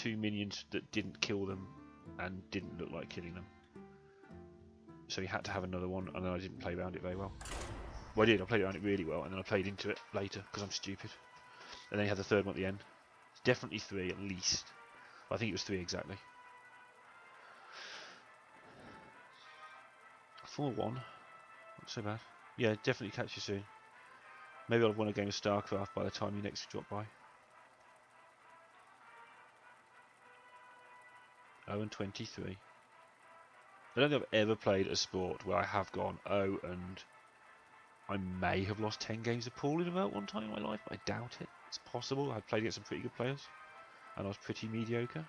2 minions that didn't kill them and didn't look like killing them. So he had to have another one, and then I didn't play around it very well. Well, I did. I played around it really well, and then I played into it later because I'm stupid. And then he had the third one at the end. It's definitely 3 at least. I think it was 3 exactly. 4-1. Not so bad. Yeah, definitely catch you soon. Maybe I'll have won a game of StarCraft by the time you next drop by. 0-23. I don't think I've ever played a sport where I have gone 0 and I may have lost 10 games of pool in about one time in my life, but I doubt it. It's possible. I played against some pretty good players and I was pretty mediocre.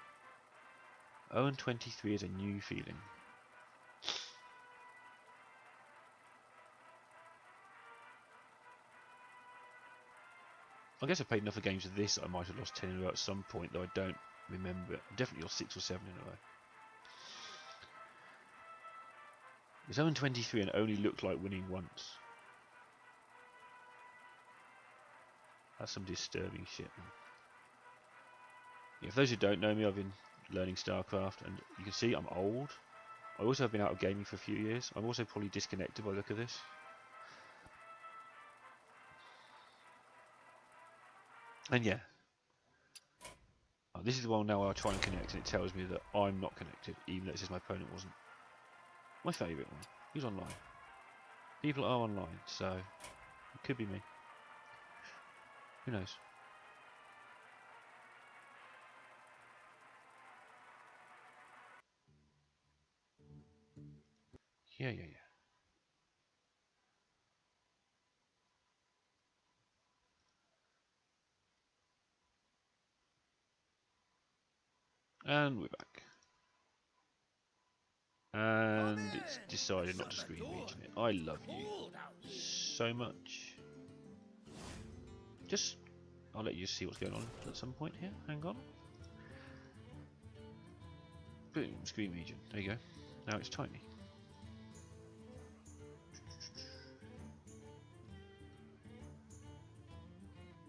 0-23 is a new feeling. I guess I played enough of games of this that I might have lost 10 in a row at some point, though I don't remember it. Definitely lost 6 or 7 in a row. It's 0-23 and only looked like winning once. That's some disturbing shit, man. Yeah, for those who don't know me, I've been learning StarCraft, and you can see I'm old. I also have been out of gaming for a few years. I'm also probably disconnected by the look of this. And yeah, this is the one now where I try and connect, and it tells me that I'm not connected, even though it says my opponent wasn't. My favourite one. He's online. People are online, so it could be me. Who knows? Yeah. And we're back. And it's decided not to screen region it. I love you so much. I'll let you see what's going on at some point here. Hang on. Boom, screen region. There you go. Now it's tiny.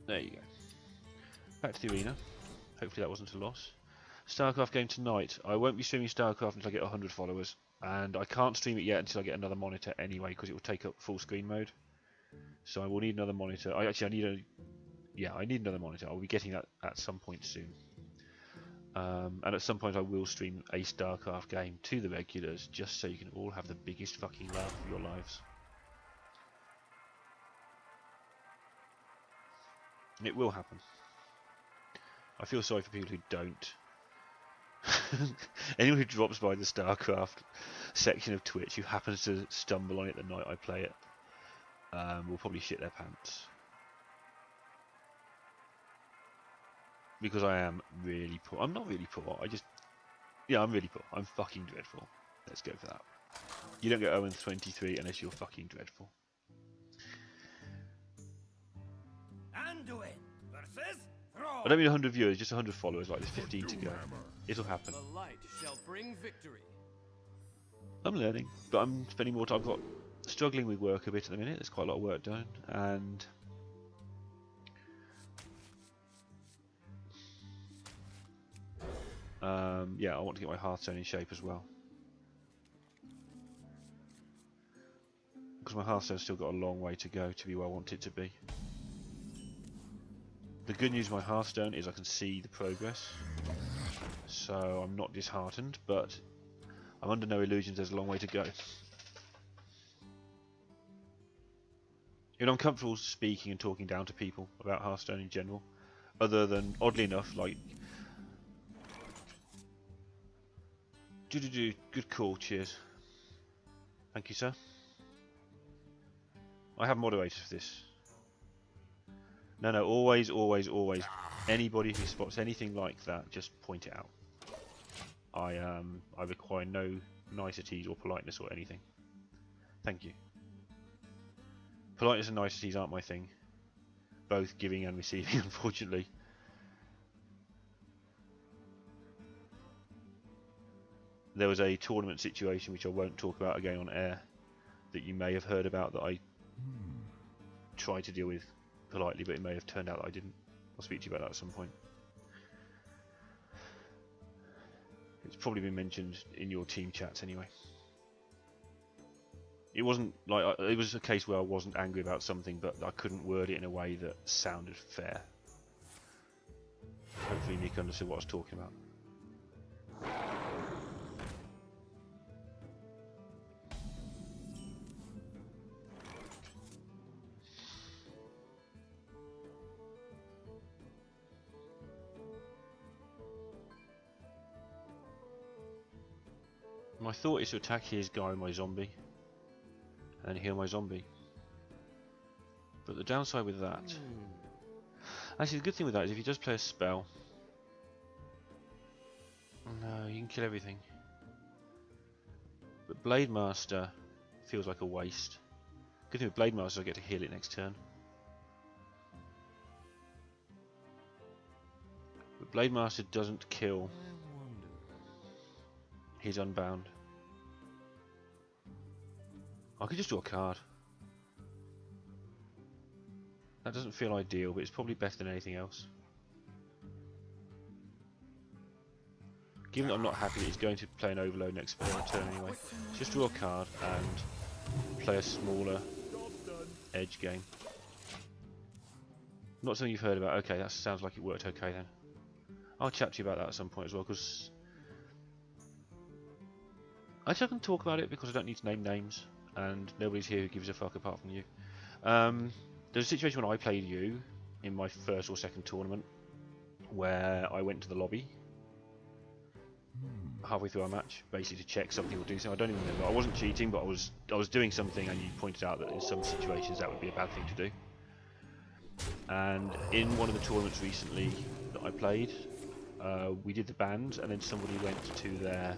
There you go. Back to the arena. Hopefully that wasn't a loss. StarCraft game tonight. I won't be streaming StarCraft until I get 100 followers. And I can't stream it yet until I get another monitor anyway, because it will take up full screen mode. So I will need another monitor. I need another monitor. I'll be getting that at some point soon. And at some point I will stream a StarCraft game to the regulars, just so you can all have the biggest fucking laugh of your lives. It will happen. I feel sorry for people who don't. Anyone who drops by the StarCraft section of Twitch who happens to stumble on it the night I play it will probably shit their pants. Because I am really poor. I'm not really poor. I'm really poor. I'm fucking dreadful. Let's go for that. You don't get 0-23 unless you're fucking dreadful. Anduin versus I don't mean 100 viewers, just 100 followers, like there's 15 to go. It'll happen. The light shall bring victory. I'm learning, but I'm spending more time. I've got struggling with work a bit at the minute. There's quite a lot of work done, and yeah, I want to get my Hearthstone in shape as well, because my Hearthstone's still got a long way to go to be where I want it to be. The good news with my Hearthstone is I can see the progress, so I'm not disheartened, but I'm under no illusions there's a long way to go. I'm comfortable speaking and talking down to people about Hearthstone in general, other than, oddly enough, like... Good call, cheers. Thank you, sir. I have moderators for this. No, always. Anybody who spots anything like that, just point it out. I require no niceties or politeness or anything. Thank you. Politeness and niceties aren't my thing. Both giving and receiving, unfortunately. There was a tournament situation which I won't talk about again on air that you may have heard about that I tried to deal with politely, but it may have turned out that I didn't. I'll speak to you about that at some point. probably been mentioned in your team chats anyway. It wasn't like it was a case where I wasn't angry about something, but I couldn't word it in a way that sounded fair. Hopefully Nick understood what I was talking about. My thought is to attack his guy with my zombie and heal my zombie. But the downside with that... Actually, the good thing with that is if he does play a spell... No, you can kill everything. But Blade Master feels like a waste. Good thing with Blade Master, I get to heal it next turn. But Blade Master doesn't kill. He's unbound. I could just draw a card. That doesn't feel ideal, but it's probably better than anything else. Given that I'm not happy that he's going to play an overload next turn anyway, just draw a card and play a smaller edge game. Not something you've heard about. Okay, that sounds like it worked okay then. I'll chat to you about that at some point as well, because actually I can talk about it because I don't need to name names, and nobody's here who gives a fuck apart from you. There's a situation when I played you in my first or second tournament where I went to the lobby halfway through our match, basically to check something or do something. I don't even remember. I wasn't cheating, but I was doing something, and you pointed out that in some situations that would be a bad thing to do. And in one of the tournaments recently that I played, we did the band, and then somebody went to their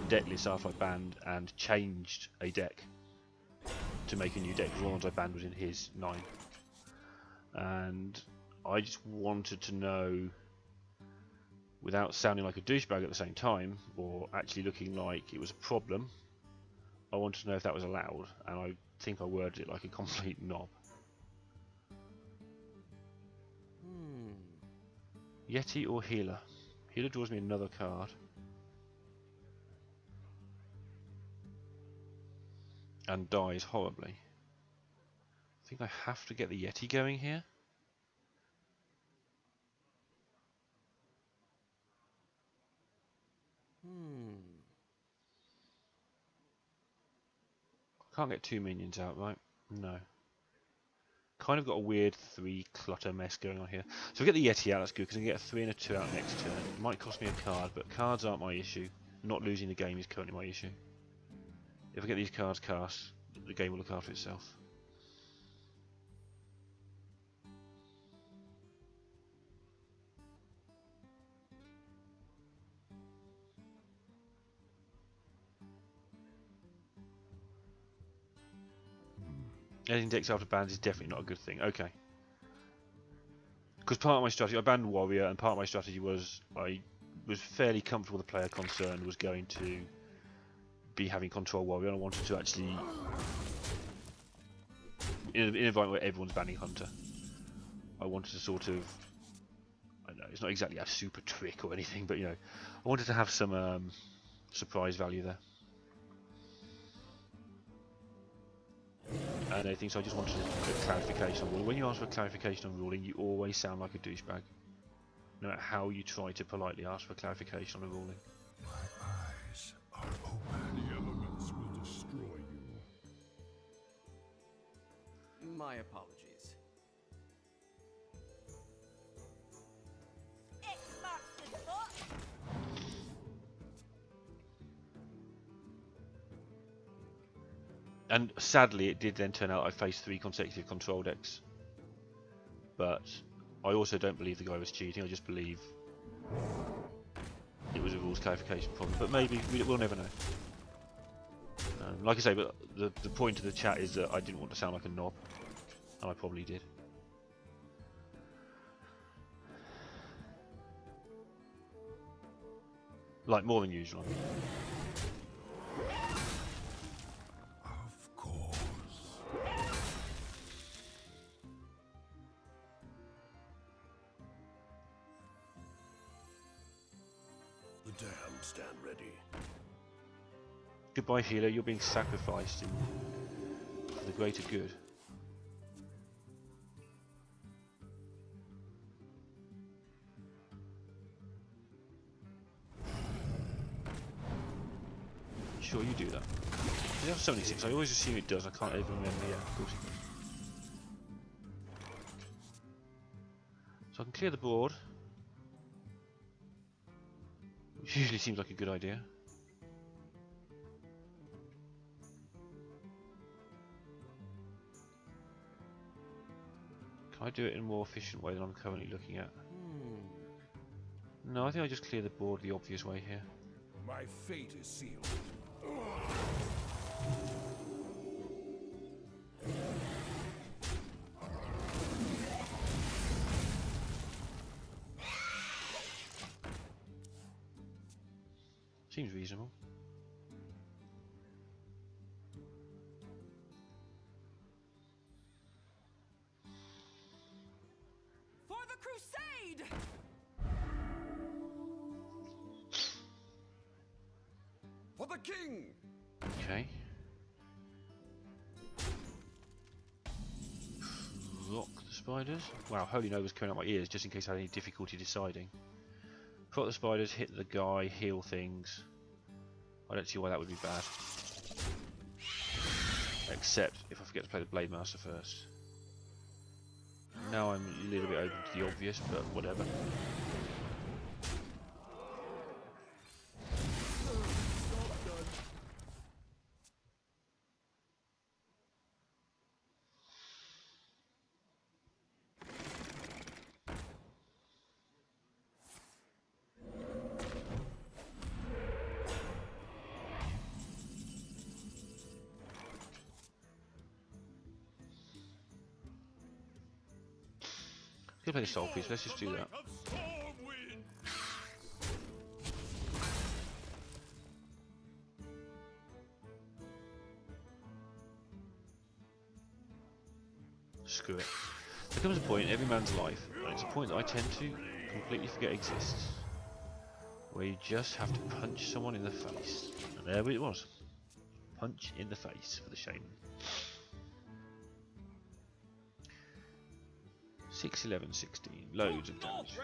deck list after I banned and changed a deck to make a new deck, because one of the ones I banned was in his 9. And I just wanted to know, without sounding like a douchebag at the same time, or actually looking like it was a problem, I wanted to know if that was allowed, and I think I worded it like a complete knob. Yeti or Healer? Healer draws me another card. And dies horribly. I think I have to get the Yeti going here. Can't get 2 minions out, right? No. Kind of got a weird 3 clutter mess going on here. So we get the Yeti out, that's good, because I can get a 3 and a 2 out next turn. It might cost me a card, but cards aren't my issue. Not losing the game is currently my issue. If I get these cards cast, the game will look after itself. Anything decks after bans is definitely not a good thing. Okay. Because part of my strategy, I banned Warrior, and part of my strategy was I was fairly comfortable the player concerned was going to be having control Warrior, and I wanted to actually, in an environment where everyone's banning Hunter, I wanted to sort of, I don't know, it's not exactly a super trick or anything, but you know, I wanted to have some surprise value there. And anything, so I just wanted a clarification on ruling. When you ask for clarification on ruling, you always sound like a douchebag. No matter how you try to politely ask for clarification on a ruling. My eyes are open. The elements will destroy you. My apologies. And sadly, it did then turn out I faced 3 consecutive control decks. But I also don't believe the guy was cheating. I just believe it was a rules clarification problem. But maybe we'll never know. Like I say, but the point of the chat is that I didn't want to sound like a knob, and I probably did. Like more than usual. Of course. The dead stand ready. Goodbye, healer. You're being sacrificed for the greater good. Sure, you do that. Does it have 76? I always assume it does. I can't even remember. Yeah, of course it does. So I can clear the board. Which usually seems like a good idea. Can I do it in a more efficient way than I'm currently looking at? No, I think I just clear the board the obvious way here. My fate is sealed. Seems reasonable. For the crusade! For the king! Okay. Lock the spiders. Wow, Holy Nova's coming out my ears just in case I had any difficulty deciding. Put the spiders, hit the guy, heal things. I don't see why that would be bad. Except if I forget to play the Blade Master first. Now I'm a little bit open to the obvious, but whatever. Gonna play the Soul Piece, let's just do that. Screw it. There comes a point in every man's life, and it's a point that I tend to completely forget exists, where you just have to punch someone in the face. And there it was. Punch in the face for the shaman. 6, 11, 16. Loads of damage.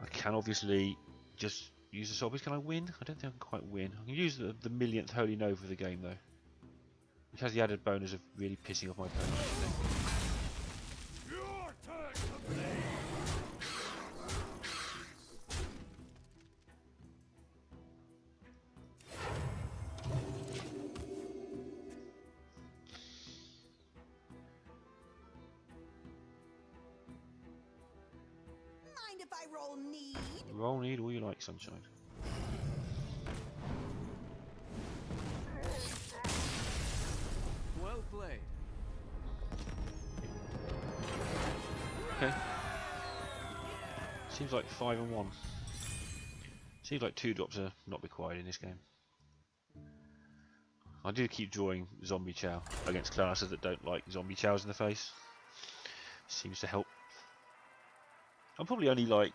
I can obviously just use the Soul Piece. Can I win? I don't think I can quite win. I can use the millionth Holy Nova of the game though. Which has the added bonus of really pissing off my opponent, I think. Mind if I roll need? Roll need all you like, sunshine. Well played. Okay. Seems like 5 and 1. Seems like 2 drops are not required in this game. I do keep drawing zombie chow against classes that don't like zombie chows in the face. Seems to help. I'm probably only like,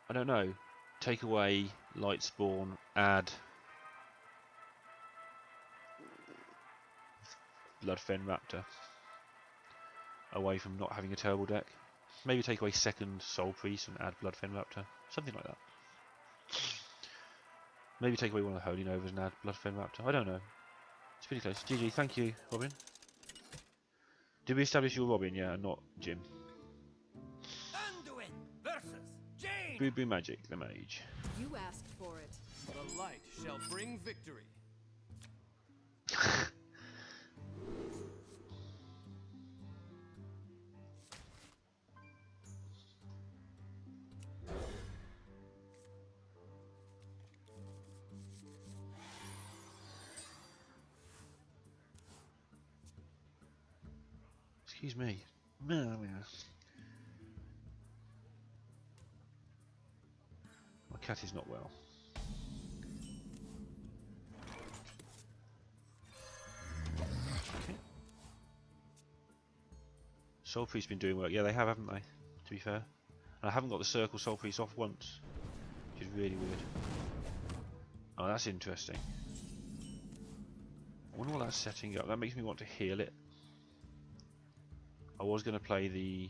I don't know, take away light spawn, add Bloodfen Raptor away from not having a turbo deck. Maybe take away second Soul Priest and add Bloodfen Raptor, something like that. Maybe take away one of the Holy Novas and add Bloodfen Raptor. I don't know. It's pretty close. GG, thank you, Robin. Did we establish your Robin? Yeah, not Jim. Anduin versus Jane! Boo Boo Magic, the mage. You asked for it. The light shall bring victory. Excuse me. My cat is not well. Soul Priest's been doing work. Yeah, they have, haven't they? To be fair. And I haven't got the circle Soul Priest off once, which is really weird. Oh, that's interesting. I wonder what that's setting up. That makes me want to heal it. I was going to play the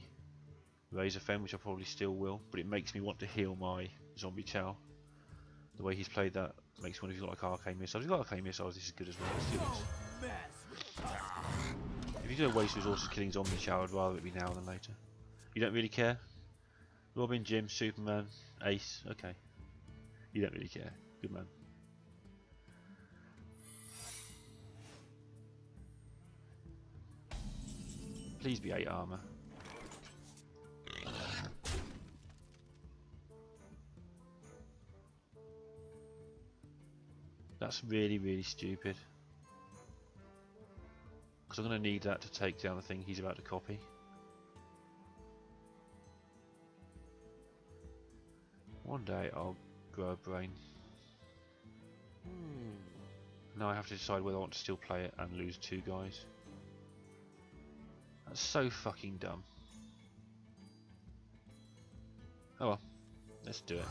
Razor Fen, which I probably still will, but it makes me want to heal my Zombie Chow. The way he's played that makes me want to feel like Arcane Missiles. If you've got Arcane Missiles, this is good as well. Let's do this. If you're going to waste resources killing Zombie Chow, I'd rather it be now than later. You don't really care? Robin, Jim, Superman, Ace, okay. You don't really care. Good man. Please be 8 armor. That's really, really stupid. Because I'm going to need that to take down the thing he's about to copy. One day I'll grow a brain. Now I have to decide whether I want to still play it and lose 2 guys. That's so fucking dumb. Oh well, let's do it.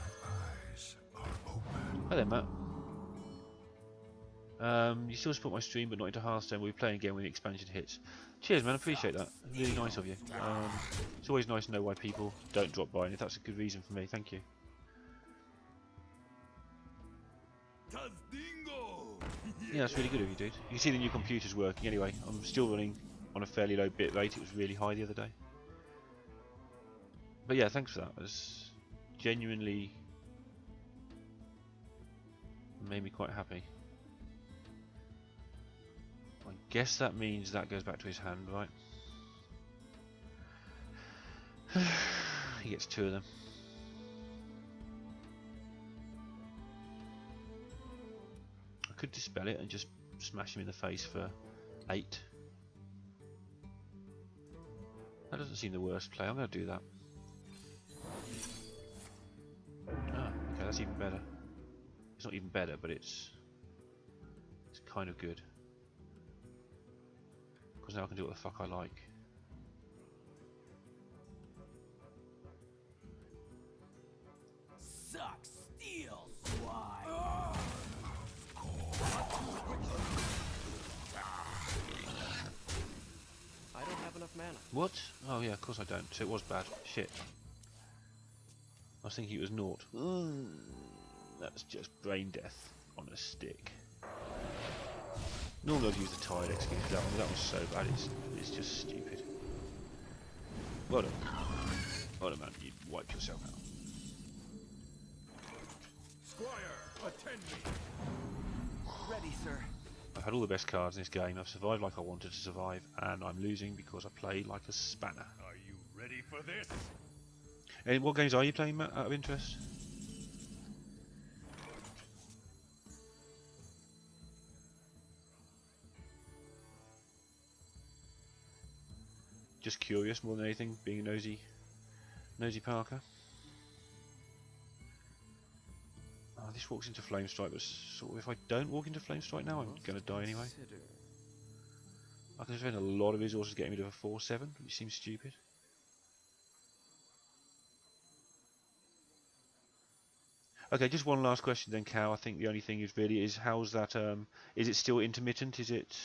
Eyes are open. Hi there, Matt. You still support my stream, but not into Hearthstone. We'll be playing again when the expansion hits. Cheers, man. Appreciate that. Really nice of you. It's always nice to know why people don't drop by, and if that's a good reason for me, thank you. Yeah, that's really good of you, dude. You can see the new computer's working anyway. I'm still running on a fairly low bit rate. It was really high the other day. But yeah, thanks for that. It's genuinely made me quite happy. I guess that means that goes back to his hand, right? He gets 2 of them. I could dispel it and just smash him in the face for 8. That doesn't seem the worst play. I'm going to do that. Ah, okay, that's even better. It's not even better, but it's kind of good. Because now I can do what the fuck I like. Suck steel, swine. I don't have enough mana. What? Oh yeah, of course I don't. So it was bad. Shit. I was thinking it was naught. That's just brain death on a stick. Normally I'd use the tired excuse for that one, but that was so bad, it's just stupid. Well done. Well done, man. You wiped yourself out. Squire, attend me. Ready, sir. I've had all the best cards in this game. I've survived like I wanted to survive, and I'm losing because I played like a spanner. Are you ready for this? And what games are you playing, Matt, out of interest? Just curious more than anything, being a nosy Parker. Oh, this walks into Flame Strike, but sort of if I don't walk into Flame Strike now, I'm going to die anyway. I can spend a lot of resources getting rid of a 4/7, which seems stupid. Okay, just one last question then, Cal. I think the only thing is really is how's that? Is it still intermittent? Is it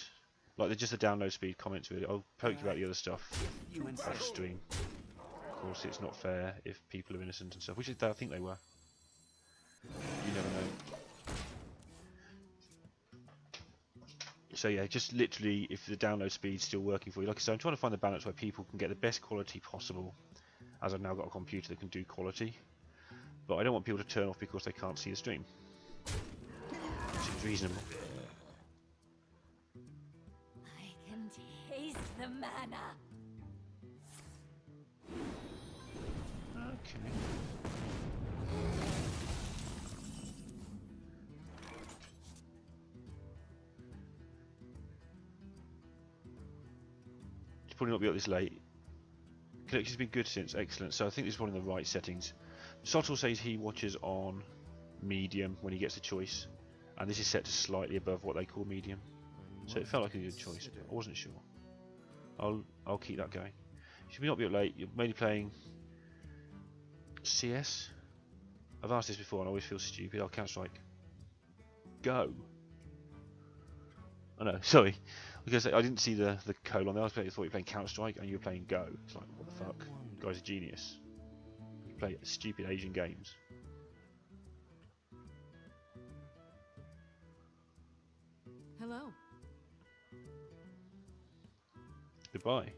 like just the download speed comments? Really, I'll poke you about the other stuff off stream. Of course, it's not fair if people are innocent and stuff, which I think they were. You never know. So yeah, just literally, if the download speed's still working for you, like I said, I'm trying to find the balance where people can get the best quality possible. As I've now got a computer that can do quality. But I don't want people to turn off because they can't see the stream. Seems reasonable. I can taste the mana. Okay. It's probably not be up this late. Connection's been good since, excellent. So I think this is one of the right settings. Sotul says he watches on medium when he gets a choice, and this is set to slightly above what they call medium. So it felt like a good choice, but I wasn't sure. I'll keep that going. Should we not be up late? You're mainly playing CS? I've asked this before and I always feel stupid. Oh, Counter-Strike. Go. Oh no, sorry. Because I didn't see the colon there. I thought you were playing Counter-Strike and you were playing Go. It's like, what the fuck? The guy's a genius. You play stupid Asian games. Hello. Goodbye.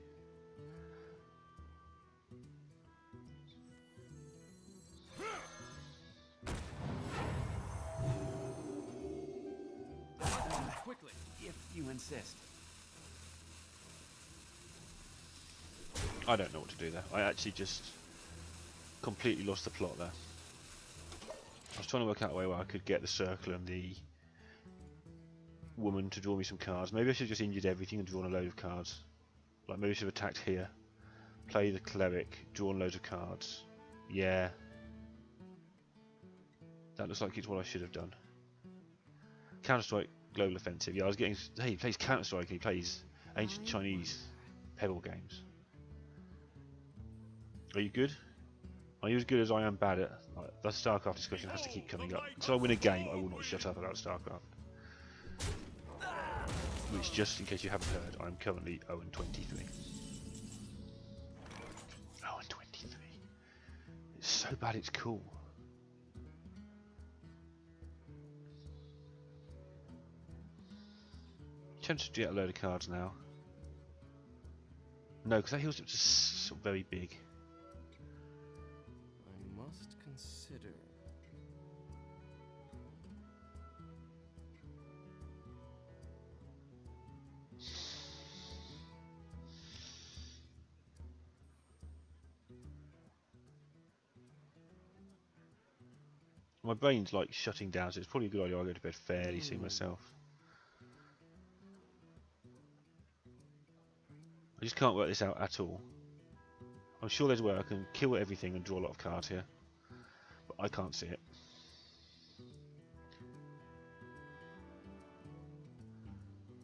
Quickly, if you insist. I don't know what to do there. I actually just completely lost the plot there. I was trying to work out a way where I could get the circle and the woman to draw me some cards. Maybe I should have just injured everything and drawn a load of cards. Like maybe I should have attacked here, play the cleric, drawn loads of cards. Yeah. That looks like it's what I should have done. Counter-Strike Global Offensive. Yeah, I was getting... Hey, he plays Counter-Strike and he plays ancient Chinese Pebble games. Are you good? Are you as good as I am bad at... The StarCraft discussion has to keep coming up. Until I win a game, I will not shut up about StarCraft. Which, just in case you haven't heard, I'm currently 0-23. 0-23. It's so bad it's cool. Tempted to get a load of cards now. No, because that heals up to sort of very big. I must consider. My brain's like shutting down, so it's probably a good idea I go to bed fairly soon myself. I just can't work this out at all. I'm sure there's a way I can kill everything and draw a lot of cards here, but I can't see it.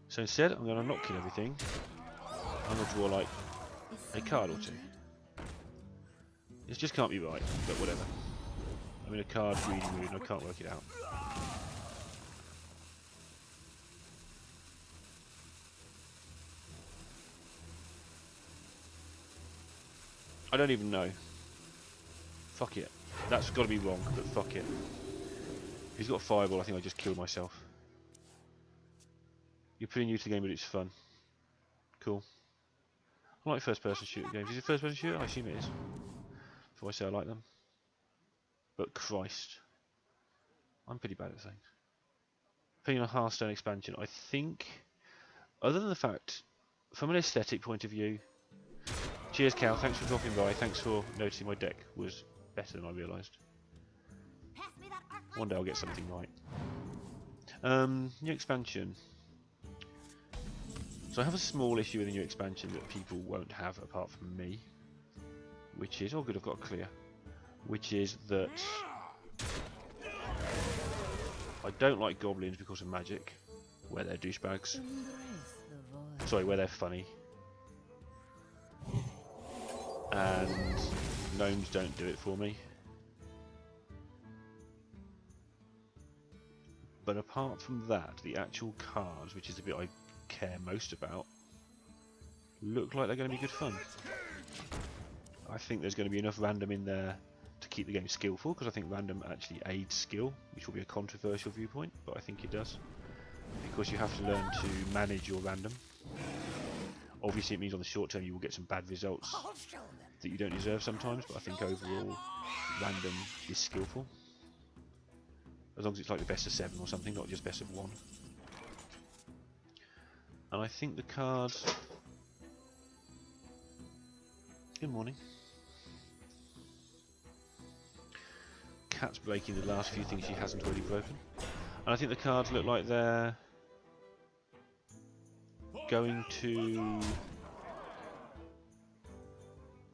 So instead, I'm going to not kill everything. I'm going to draw like a card or two. This just can't be right, but whatever. I'm in a card reading mood and I can't work it out. I don't even know. Fuck it. That's got to be wrong, but fuck it. If he's got Fireball, I think I just killed myself. You're pretty new to the game, but it's fun. Cool. I like first-person shooter games. Is it first-person shooter? I assume it is. So I say I like them. But Christ. I'm pretty bad at things. Playing a Hearthstone expansion, I think, other than the fact, from an aesthetic point of view, cheers Cal, thanks for dropping by, thanks for noticing my deck was better than I realised. One day I'll get something right. New expansion. So I have a small issue with the new expansion that people won't have apart from me. Which is, oh good, I've got a clear. Which is that I don't like goblins because of magic, where they're douchebags. Sorry, where they're funny. And gnomes don't do it for me. But apart from that, the actual cards, which is the bit I care most about, look like they're going to be good fun. I think there's going to be enough random in there to keep the game skillful, because I think random actually aids skill, which will be a controversial viewpoint, but I think it does. Because you have to learn to manage your random. Obviously it means on the short term you will get some bad results that you don't deserve sometimes, but I think overall random is skillful. As long as it's like the best of 7 or something, not just best of 1. And I think the cards... Good morning. Cat's breaking the last few things she hasn't already broken. And I think the cards look like they're going to...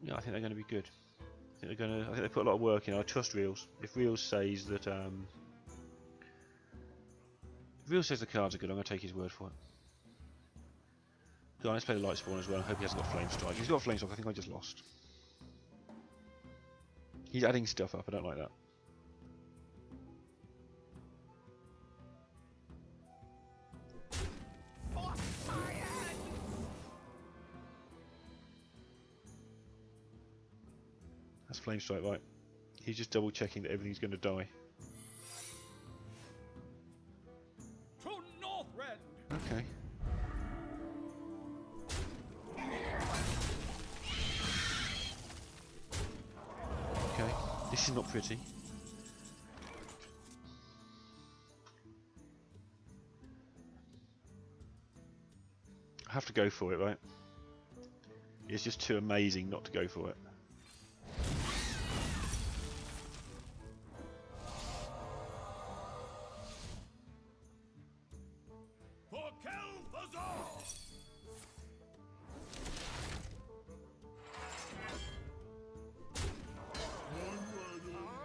Yeah, I think they're going to be good. I think they put a lot of work in. I trust Reels. If Reels says that if Reels says the cards are good, I'm going to take his word for it. Go on, let's play the light spawn as well. I hope he hasn't got flame strike. If he's got flame strike, I think I just lost. He's adding stuff up. I don't like that. That's flame strike, right? He's just double checking that everything's going to die. To Northrend! Okay. Okay, this is not pretty. I have to go for it, right? It's just too amazing not to go for it.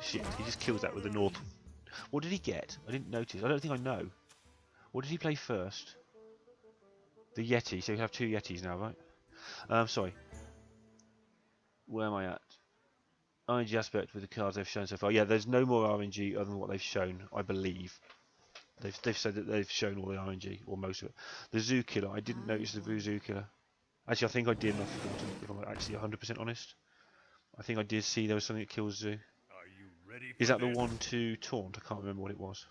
Shit, he just kills that with the north. What did he get? I didn't notice. I don't think I know. What did he play first? The Yeti. So we have 2 Yetis now, right? Sorry. Where am I at? RNG aspect with the cards they've shown so far. Yeah, there's no more RNG other than what they've shown, I believe. They've said that they've shown all the RNG, or most of it. The Zoo Killer, I didn't notice the Zoo Killer. Actually, I think I did, and I forgot, if I'm actually 100% honest. I think I did see there was something that kills Zoo. Is that the one to taunt? I can't remember what it was.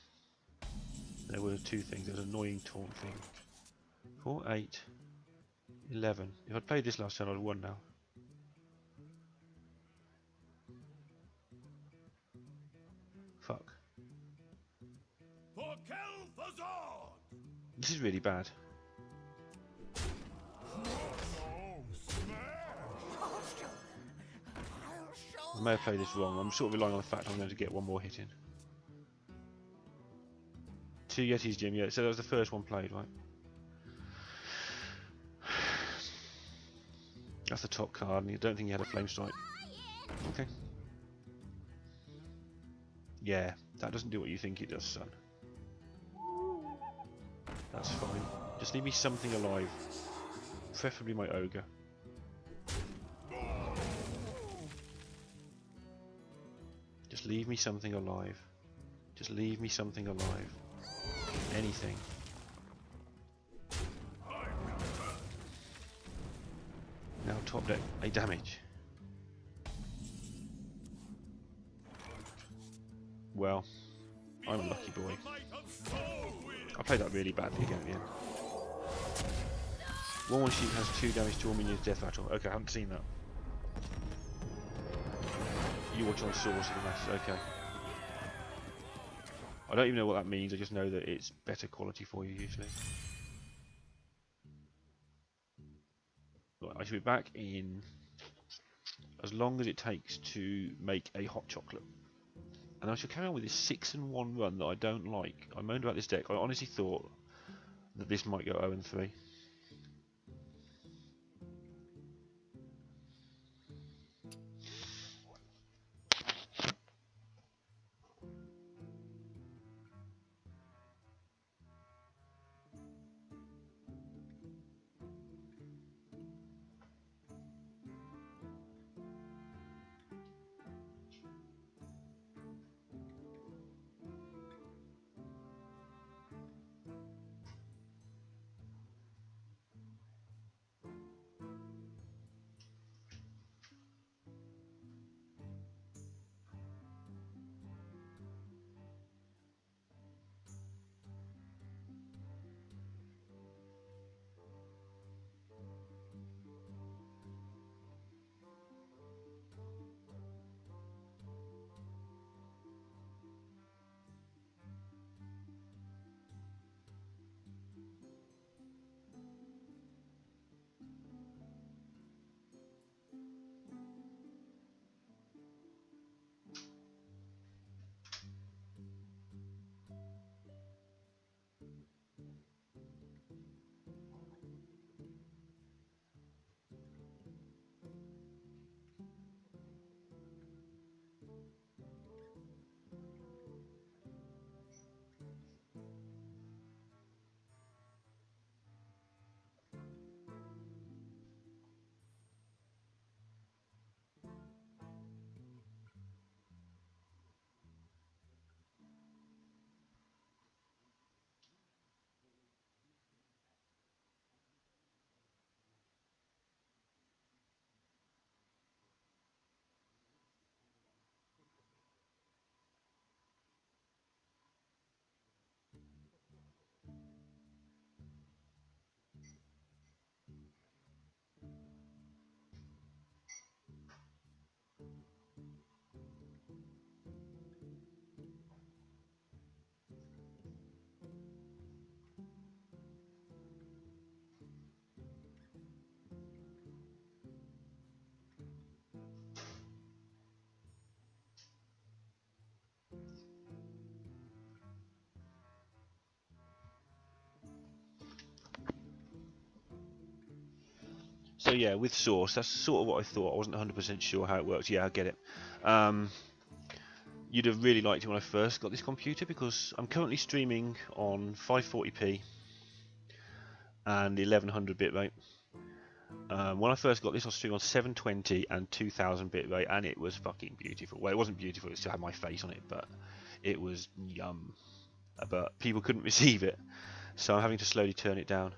There were 2 things. There was an annoying taunt thing. 4, 8, 11. If I'd played this last turn, I'd have won now. Fuck. This is really bad. I may have played this wrong. I'm sort of relying on the fact I'm going to get 1 more hit in. 2 Yetis, Jim. Yeah, so that was the first one played, right? That's the top card, and I don't think he had a flame strike. Okay. Yeah, that doesn't do what you think it does, son. That's fine. Just leave me something alive. Preferably my ogre. Just leave me something alive. Just leave me something alive. Anything. Now top deck, 8 damage. Well, I'm a lucky boy. I played that really badly again at the end. 1/1 sheep has 2 damage to all minions death rattle. Okay, I haven't seen that. You watch on source of the matches, okay. I don't even know what that means, I just know that it's better quality for you usually. Right, I should be back in as long as it takes to make a hot chocolate. And I shall carry on with this 6-1 run that I don't like. I moaned about this deck. I honestly thought that this might go 0-3. yeah, with Source, that's sort of what I thought. I wasn't 100% sure how it works. Yeah, I get it. You'd have really liked it when I first got this computer, because I'm currently streaming on 540p and 1100 bitrate. When I first got this, I was streaming on 720 and 2000 bitrate, and it was fucking beautiful. Well, it wasn't beautiful, it still had my face on it, but it was yum. But people couldn't receive it, so I'm having to slowly turn it down.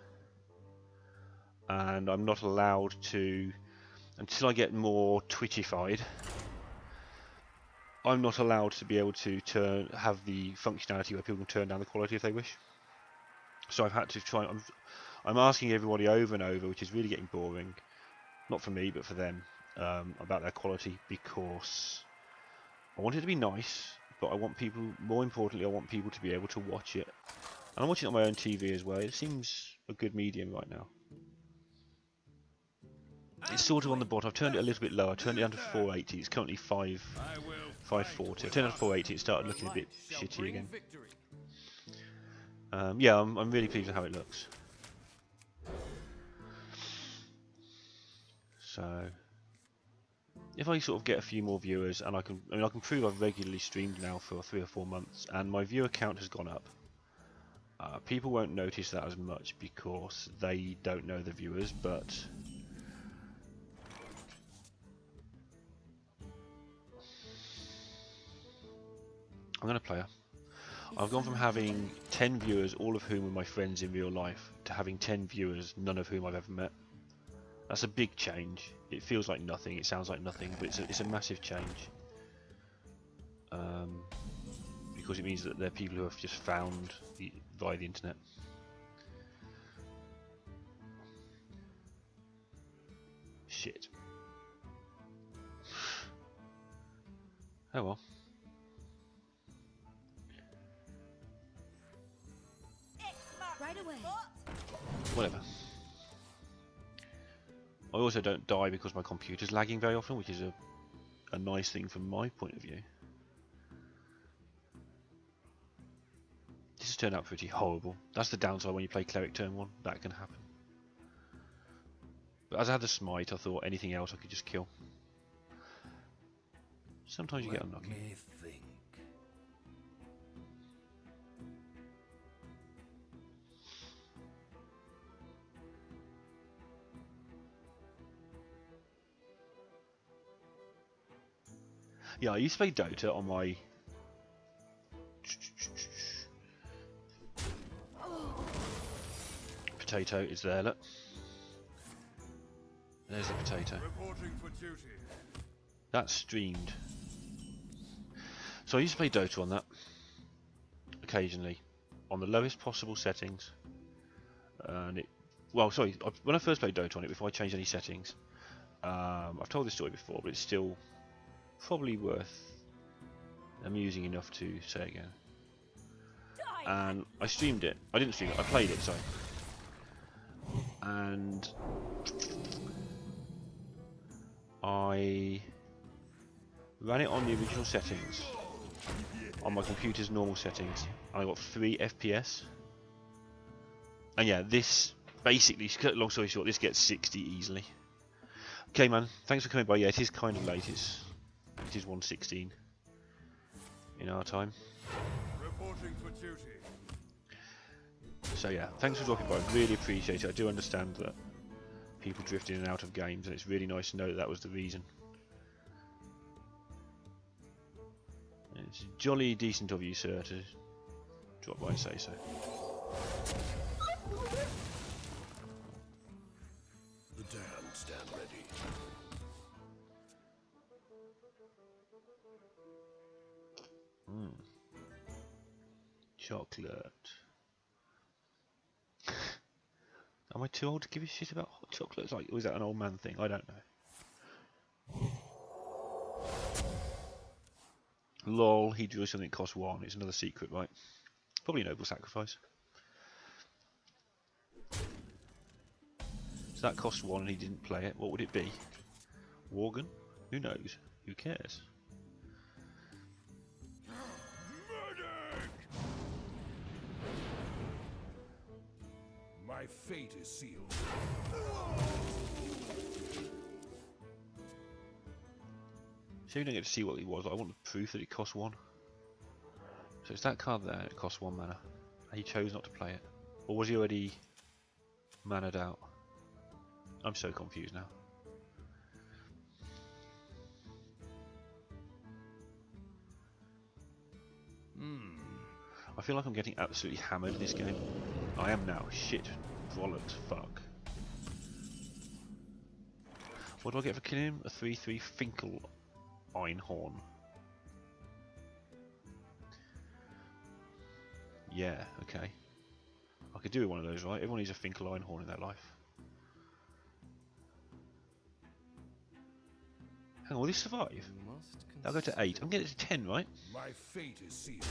And I'm not allowed to, until I get more Twitchified, I'm not allowed to be able to have the functionality where people can turn down the quality if they wish. So I've had to try. I'm asking everybody over and over, which is really getting boring. Not for me, but for them, about their quality, because I want it to be nice, but I want people. More importantly, I want people to be able to watch it. And I'm watching it on my own TV as well. It seems a good medium right now. It's sort of on the bottom. I've turned it a little bit lower. I turned it down to 480. It's currently 540. I turned it to 480. It started looking a bit shitty again. Yeah, I'm really pleased with how it looks. So, if I sort of get a few more viewers, and I can prove I've regularly streamed now for 3 or 4 months, and my viewer count has gone up. People won't notice that as much because they don't know the viewers, but I'm gonna play her. I've gone from having 10 viewers, all of whom are my friends in real life, to having 10 viewers, none of whom I've ever met. That's a big change. It feels like nothing, it sounds like nothing, but it's a massive change. Because it means that they're people who have just found via the internet. Shit. Oh well. Right away. Whatever. I also don't die because my computer's lagging very often, which is a nice thing from my point of view. This has turned out pretty horrible. That's the downside when you play Cleric turn 1. That can happen. But as I had the smite, I thought anything else I could just kill. Sometimes you get unlucky. Let me think. Yeah, I used to play Dota on my... Potato is there, look. There's the potato. Reporting for duty. That's streamed. So I used to play Dota on that. Occasionally. On the lowest possible settings. And it... Well, sorry, when I first played Dota on it, before I changed any settings, I've told this story before, but it's still probably worth amusing enough to say again. And I streamed it. I didn't stream it, I played it, sorry. And I ran it on the original settings, on my computer's normal settings, and I got 3 FPS. And yeah, this basically, long story short, this gets 60 easily. Okay, man, thanks for coming by. Yeah, it is kind of late. It is 1:16 in our time. Reporting for duty. So yeah, thanks for dropping by. I really appreciate it. I do understand that people drift in and out of games, and it's really nice to know that that was the reason. It's jolly decent of you, sir, to drop by and say so. The damned stand ready. Chocolate. Am I too old to give a shit about hot chocolate? Like, or is that an old man thing? I don't know. Lol, he drew something that cost 1. It's another secret, right? Probably noble sacrifice. So that cost 1 and he didn't play it. What would it be? Worgen? Who knows? Who cares? My fate is sealed. So you don't get to see what it was, but I want the proof that it costs 1. So it's that card there, it costs 1 mana. And he chose not to play it. Or was he already mana'd out? I'm so confused now. I feel like I'm getting absolutely hammered in this game. I am now. Shit. Bollocks. Fuck. What do I get for killing him? A 3/3 Finkel Einhorn. Yeah, okay. I could do with one of those, right? Everyone needs a Finkel Einhorn in their life. Hang on, will this survive? I'll go to 8. I'm getting it to 10, right? My fate is sealed.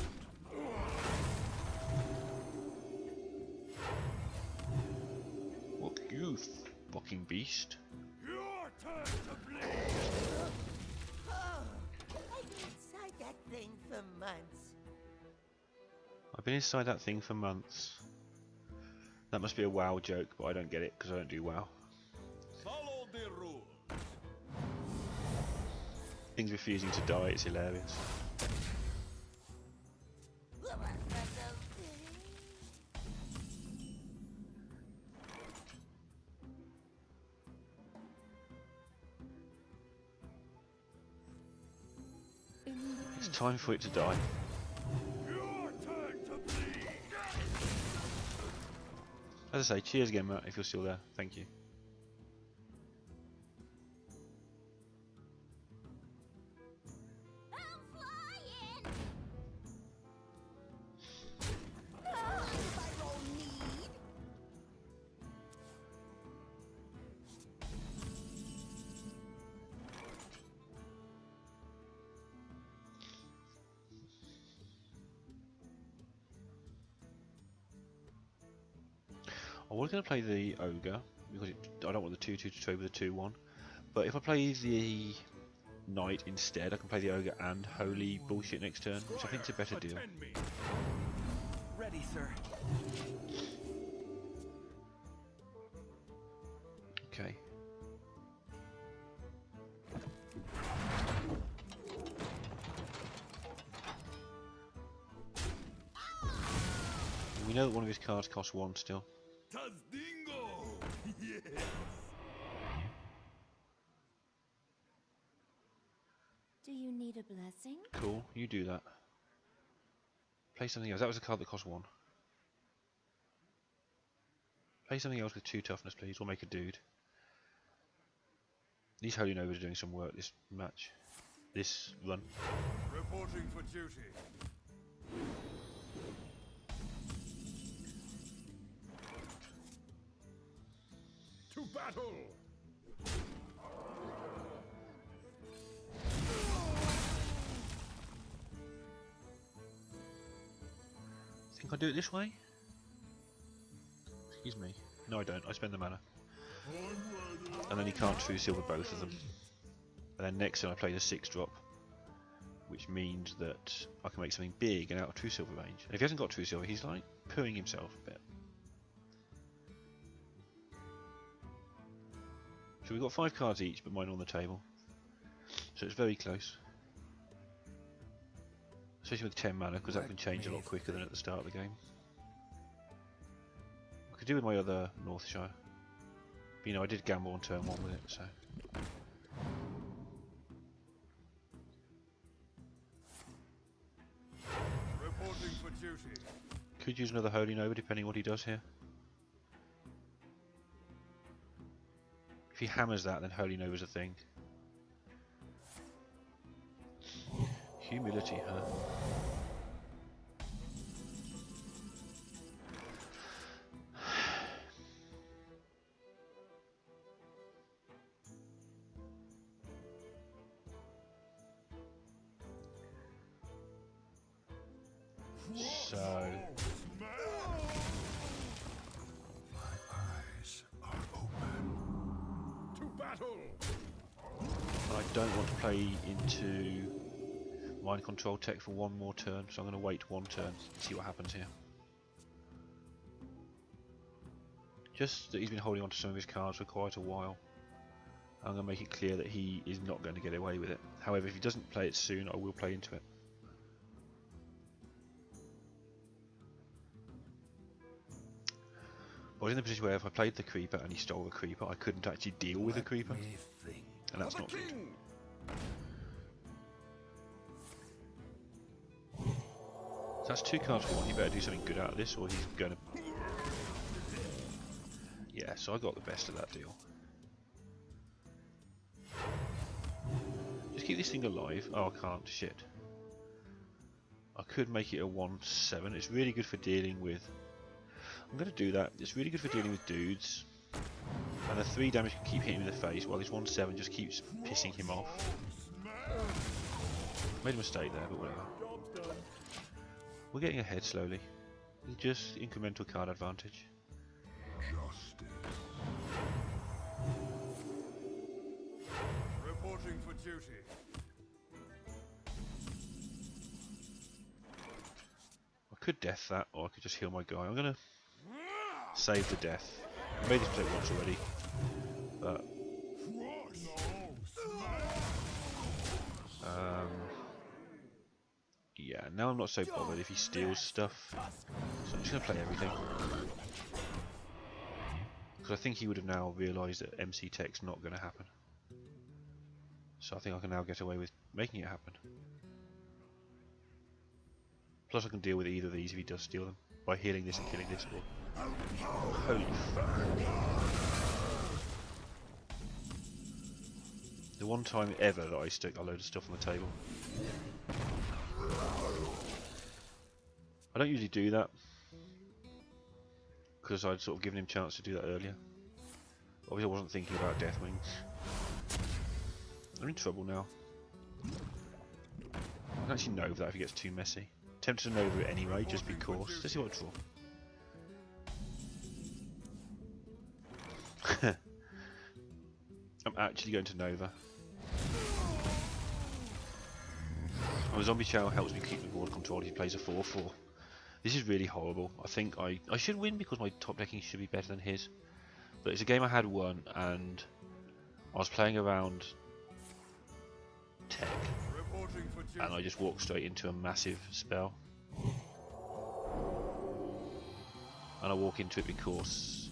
What you fucking beast? Your turn to bleed! Oh, I've been inside that thing for months. I've been inside that thing for months. That must be a WoW joke, but I don't get it because I don't do WoW. Follow the rules. Things refusing to die, it's hilarious. It's time for it to die. Your turn to bleed! As I say, cheers again, Matt, if you're still there. Thank you. I'm flying! I don't need. I was going to play the Ogre, because I don't want the 2/2 to trade with the 2/1. But if I play the Knight instead, I can play the Ogre and Holy bullshit next turn, which I think is a better deal. Attend me. Ready, sir. Okay. We know that one of his cards costs 1 still. Tazdingo! Yes! Do you need a blessing? Cool, you do that. Play something else. That was a card that cost 1. Play something else with 2 toughness, please, or make a dude. These Holy Novas are doing some work this match. This run. Reporting for duty. To battle! Think I do it this way? Excuse me. No, I don't. I spend the mana. And then he can't true silver both of them. And then next turn I play the 6-drop, which means that I can make something big and out of true silver range. And if he hasn't got true silver, he's like pooing himself a bit. So we've got 5 cards each, but mine are on the table. So it's very close. Especially with 10 mana, because that can change a lot quicker than at the start of the game. I could do with my other Northshire. But, you know, I did gamble on turn 1 with it, so... Reporting for duty. Could use another Holy Nova, depending on what he does here. If he hammers that, then Holy Nova's a thing. Humility, huh? So... Eyes are open. To battle! I don't want to play into mind control tech for 1 more turn, so I'm going to wait 1 turn and see what happens here. Just that he's been holding on to some of his cards for quite a while. I'm going to make it clear that he is not going to get away with it. However, if he doesn't play it soon, I will play into it. I was in the position where if I played the creeper and he stole the creeper, I couldn't actually deal with the creeper, and that's not good. So that's 2 cards for 1. He better do something good out of this, or he's going to... Yeah, so I got the best of that deal. Just keep this thing alive. Oh, I can't. Shit. I could make it a 1/7. It's really good for dealing with... I'm going to do that. It's really good for dealing with dudes. And the 3 damage can keep hitting him in the face, while this 1/7 just keeps pissing him off. Made a mistake there, but whatever. We're getting ahead slowly. It's just incremental card advantage. Justice. Reporting for duty. I could death that, or I could just heal my guy. I'm going to save the death. I made this mistake once already, but... yeah, now I'm not so bothered if he steals stuff, so I'm just going to play everything. Because I think he would have now realised that MC Tech's not going to happen. So I think I can now get away with making it happen. Plus I can deal with either of these if he does steal them, by healing this and killing this. Or... holy fuck. The one time ever that I stick a load of stuff on the table. I don't usually do that, because I'd sort of given him a chance to do that earlier. Obviously I wasn't thinking about Deathwing. I'm in trouble now. I can actually Nova that if it gets too messy. Tempted to Nova it anyway, just because. Let's see what I draw. I'm actually going to Nova. And the Zombie Chow helps me keep the board controlled. He plays a 4/4. This is really horrible. I think I should win because my top decking should be better than his. But it's a game I had won, and I was playing around tech, and I just walked straight into a massive spell. And I walk into it because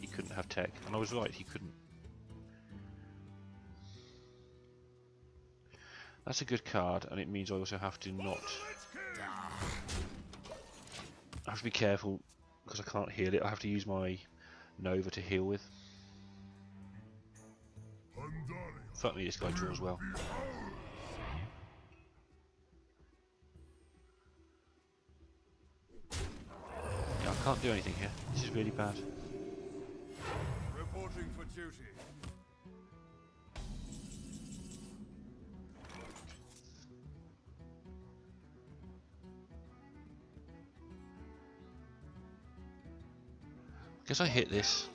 he couldn't have tech, and I was right, he couldn't. That's a good card, and it means I also have to not... I have to be careful because I can't heal it. I have to use my Nova to heal with. Fuck me, this guy draws well. Yeah, I can't do anything here. This is really bad. Reporting for duty. Guess I hit this.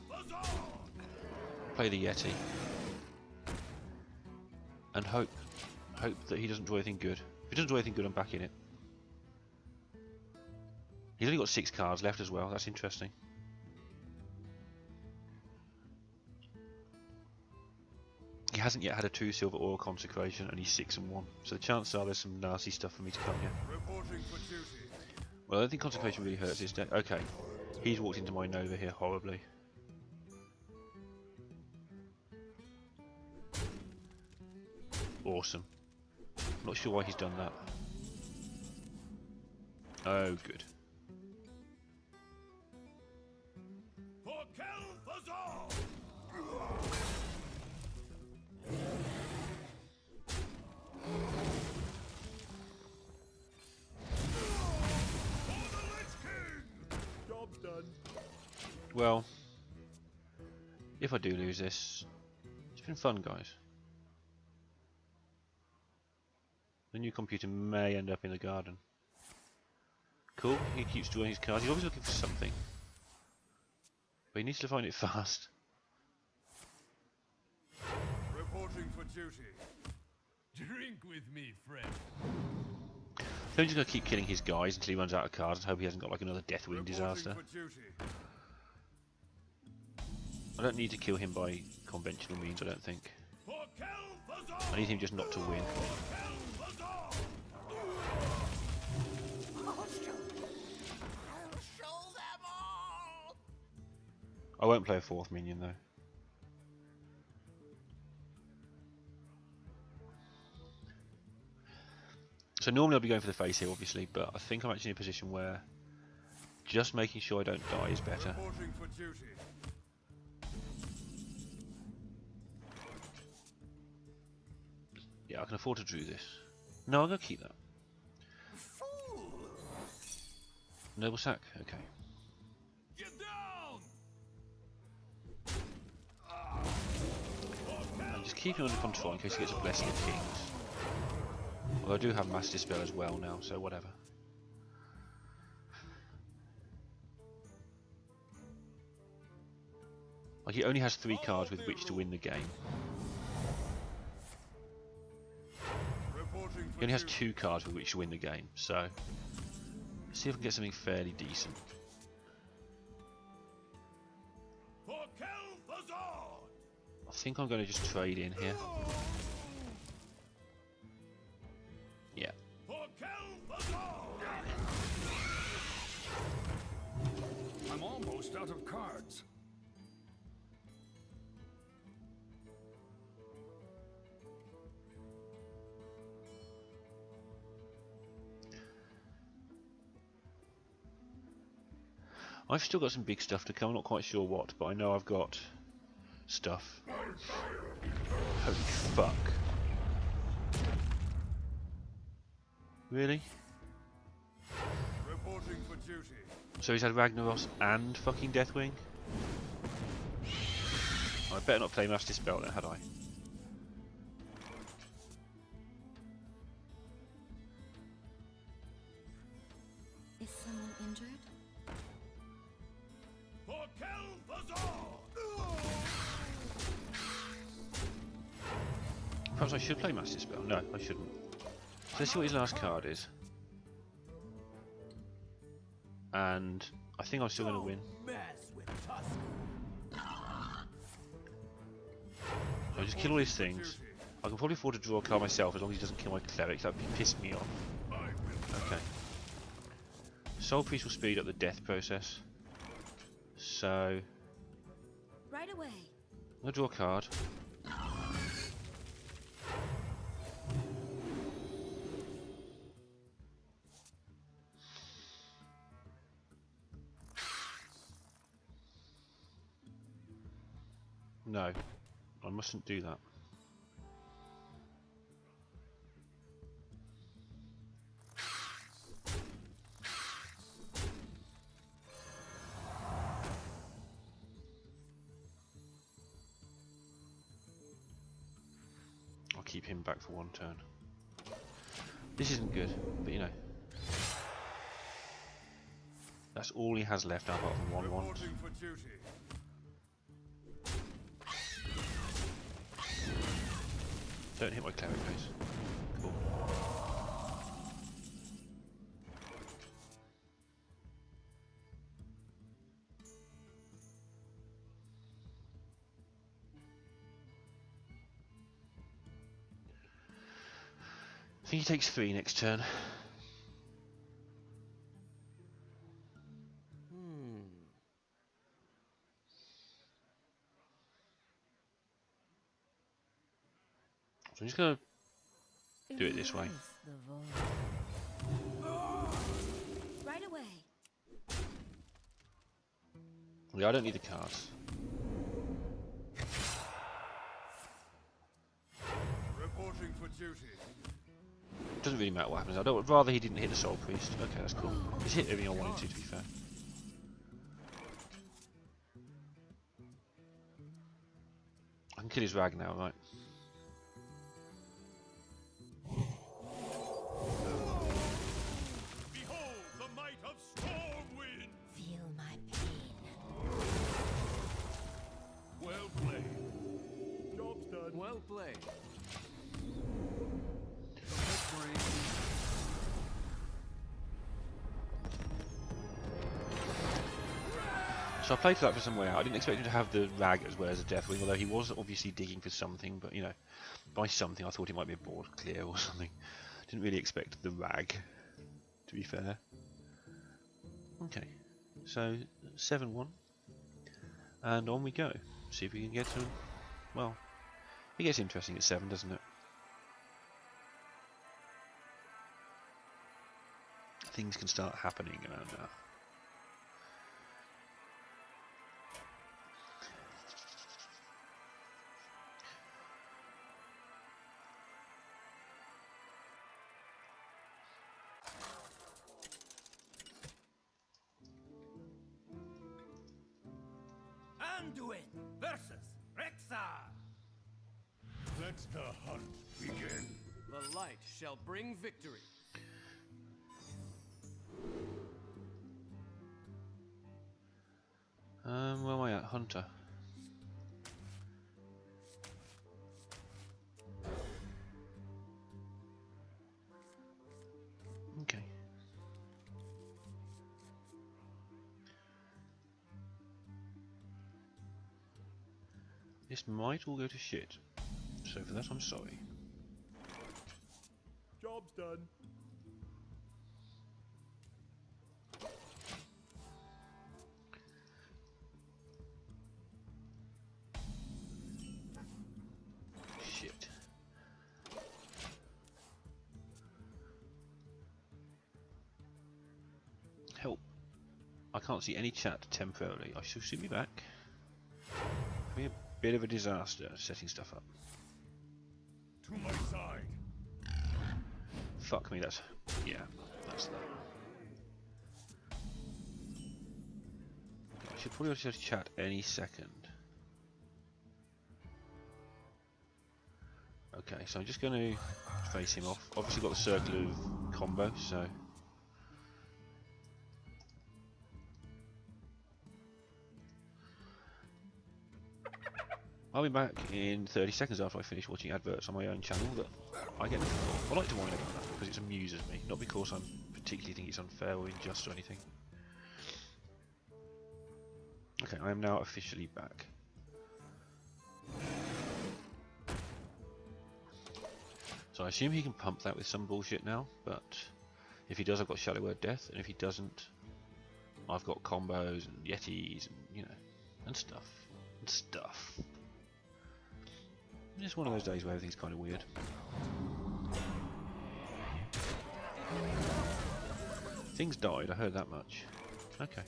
Play the Yeti. And hope that he doesn't draw anything good. If he doesn't draw anything good, I'm back in it. He's only got 6 cards left as well. That's interesting. He hasn't yet had a 2 silver or a consecration, and he's 6/1. So the chances are there's some nasty stuff for me to come here. Reporting for duty. Well, I don't think consecration really hurts his deck. Okay, he's walked into my Nova here horribly. Awesome. Not sure why he's done that. Oh, good. For Kel'Thuzor! Job's done. Well, if I do lose this, it's been fun, guys. The new computer may end up in the garden. Cool, he keeps drawing his cards. He's always looking for something. But he needs to find it fast. Reporting for duty. Drink with me, friend. So I'm just going to keep killing his guys until he runs out of cards and hope he hasn't got like another Deathwing disaster. Reporting for duty. I don't need to kill him by conventional means, I don't think. I need him just not to win. I'll show them all! I won't play a 4th minion though. So normally I'll be going for the face here obviously, but I think I'm actually in a position where just making sure I don't die is better. Reporting for duty. Yeah, I can afford to do this. No, I'm going to keep that. Fool! Noble sack? Okay. Get down! And just keep him under control in case he gets a Blessing of Kings. Although I do have Mass Dispel as well now, so whatever. Like, he only has 3 cards with which to win the game. Reporting He for only has duty. 2 cards with which to win the game, so... Let's see if I can get something fairly decent. For Kel'Thuzad! I think I'm going to just trade in here. Yeah. For Kel'Thuzad! I'm almost out of cards. I've still got some big stuff to come, I'm not quite sure what, but I know I've got stuff. Holy fuck. Really? Reporting for duty. So he's had Ragnaros and fucking Deathwing? I better not play Mass Dispel then, had I? Is someone injured? For Kel'Thuzad! Perhaps I should play Mass Dispel. No, I shouldn't. So let's see what his last card is. And I think I'm still going to win. Mess with Tusk. So I just kill all his things. I can probably afford to draw a card myself as long as he doesn't kill my cleric. That would piss me off. Okay. Soul Priest will speed up the death process. So Right away. I'm going to draw a card. No, I mustn't do that. I'll keep him back for 1 turn. This isn't good, but you know. That's all he has left apart from 1/1. Reporting for duty. Don't hit my cleric, please. Cool. I think he takes 3 next turn. So I'm just going to do it this way. Right away. Yeah, I don't need the cards. Reporting for duty. Doesn't really matter what happens. I'd rather he didn't hit the Soul Priest. Okay, that's cool. He's hit everything I wanted to be fair. I can kill his Rag now, right? Behold the might of Stormwind! Feel my pain. Well played. Job's done. Well played. So I played for that for some way out. I didn't expect him to have the rag as well as a Deathwing, although he was obviously digging for something, but you know, by something I thought it might be a board clear or something. Didn't really expect the rag, to be fair. Okay, so 7-1, and on we go. See if we can get to him. Well, it gets interesting at 7, doesn't it? Things can start happening around now. Anduin versus Rexar. Let the hunt begin. The light shall bring victory. Where am I at? Hunter. Okay. This might all go to shit. So for that I'm sorry. Job's done. Shit. Help. I can't see any chat temporarily. I shall soon be back. Be a bit of a disaster setting stuff up. To my side. Fuck me, that's... yeah, that's that. I should probably just chat any second. Okay, so I'm just going to face him off. Obviously got the circle of combo, so... I'll be back in 30 seconds after I finish watching adverts on my own channel that I get nothing for. I like to whine about that because it amuses me, not because I particularly think it's unfair or unjust or anything. Okay, I am now officially back. So I assume he can pump that with some bullshit now, but if he does I've got Shadow Word Death, and if he doesn't I've got combos and Yetis and, you know, and stuff. And stuff. It's one of those days where everything's kind of weird. Things died, I heard that much. Okay.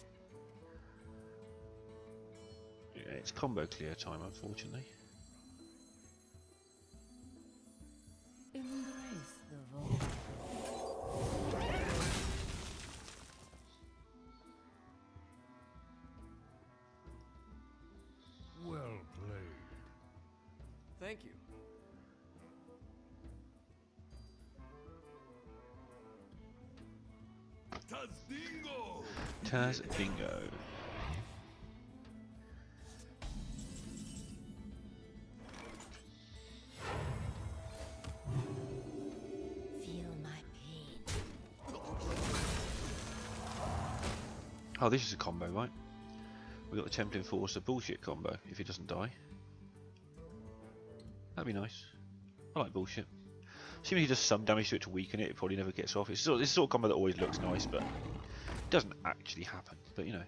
Yeah, it's combo clear time, unfortunately. Embrace the void. Well played. Thank you. Tazdingo! Taz Bingo. Feel my pain. Oh, this is a combo, right? We got the Tempting Force, a bullshit combo if he doesn't die. That'd be nice. I like bullshit. Assuming he does some damage to it to weaken it, it probably never gets off. It's sort of combo that always looks nice, but it doesn't actually happen. But you know,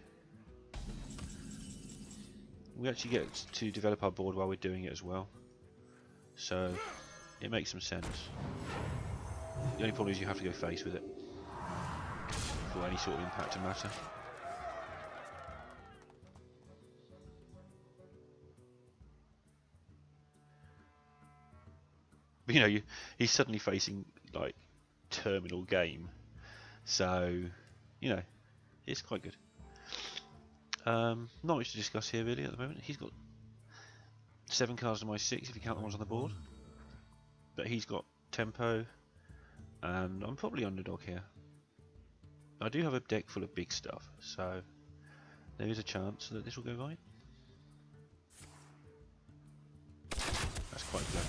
we actually get to develop our board while we're doing it as well, so it makes some sense. The only problem is you have to go face with it for any sort of impact to matter. But you know, he's suddenly facing like terminal game, so you know, it's quite good. Not much to discuss here really at the moment. He's got 7 cards to my 6 if you count the ones on the board, but he's got tempo, and I'm probably underdog here. I do have a deck full of big stuff, so there is a chance that this will go right. That's quite clever.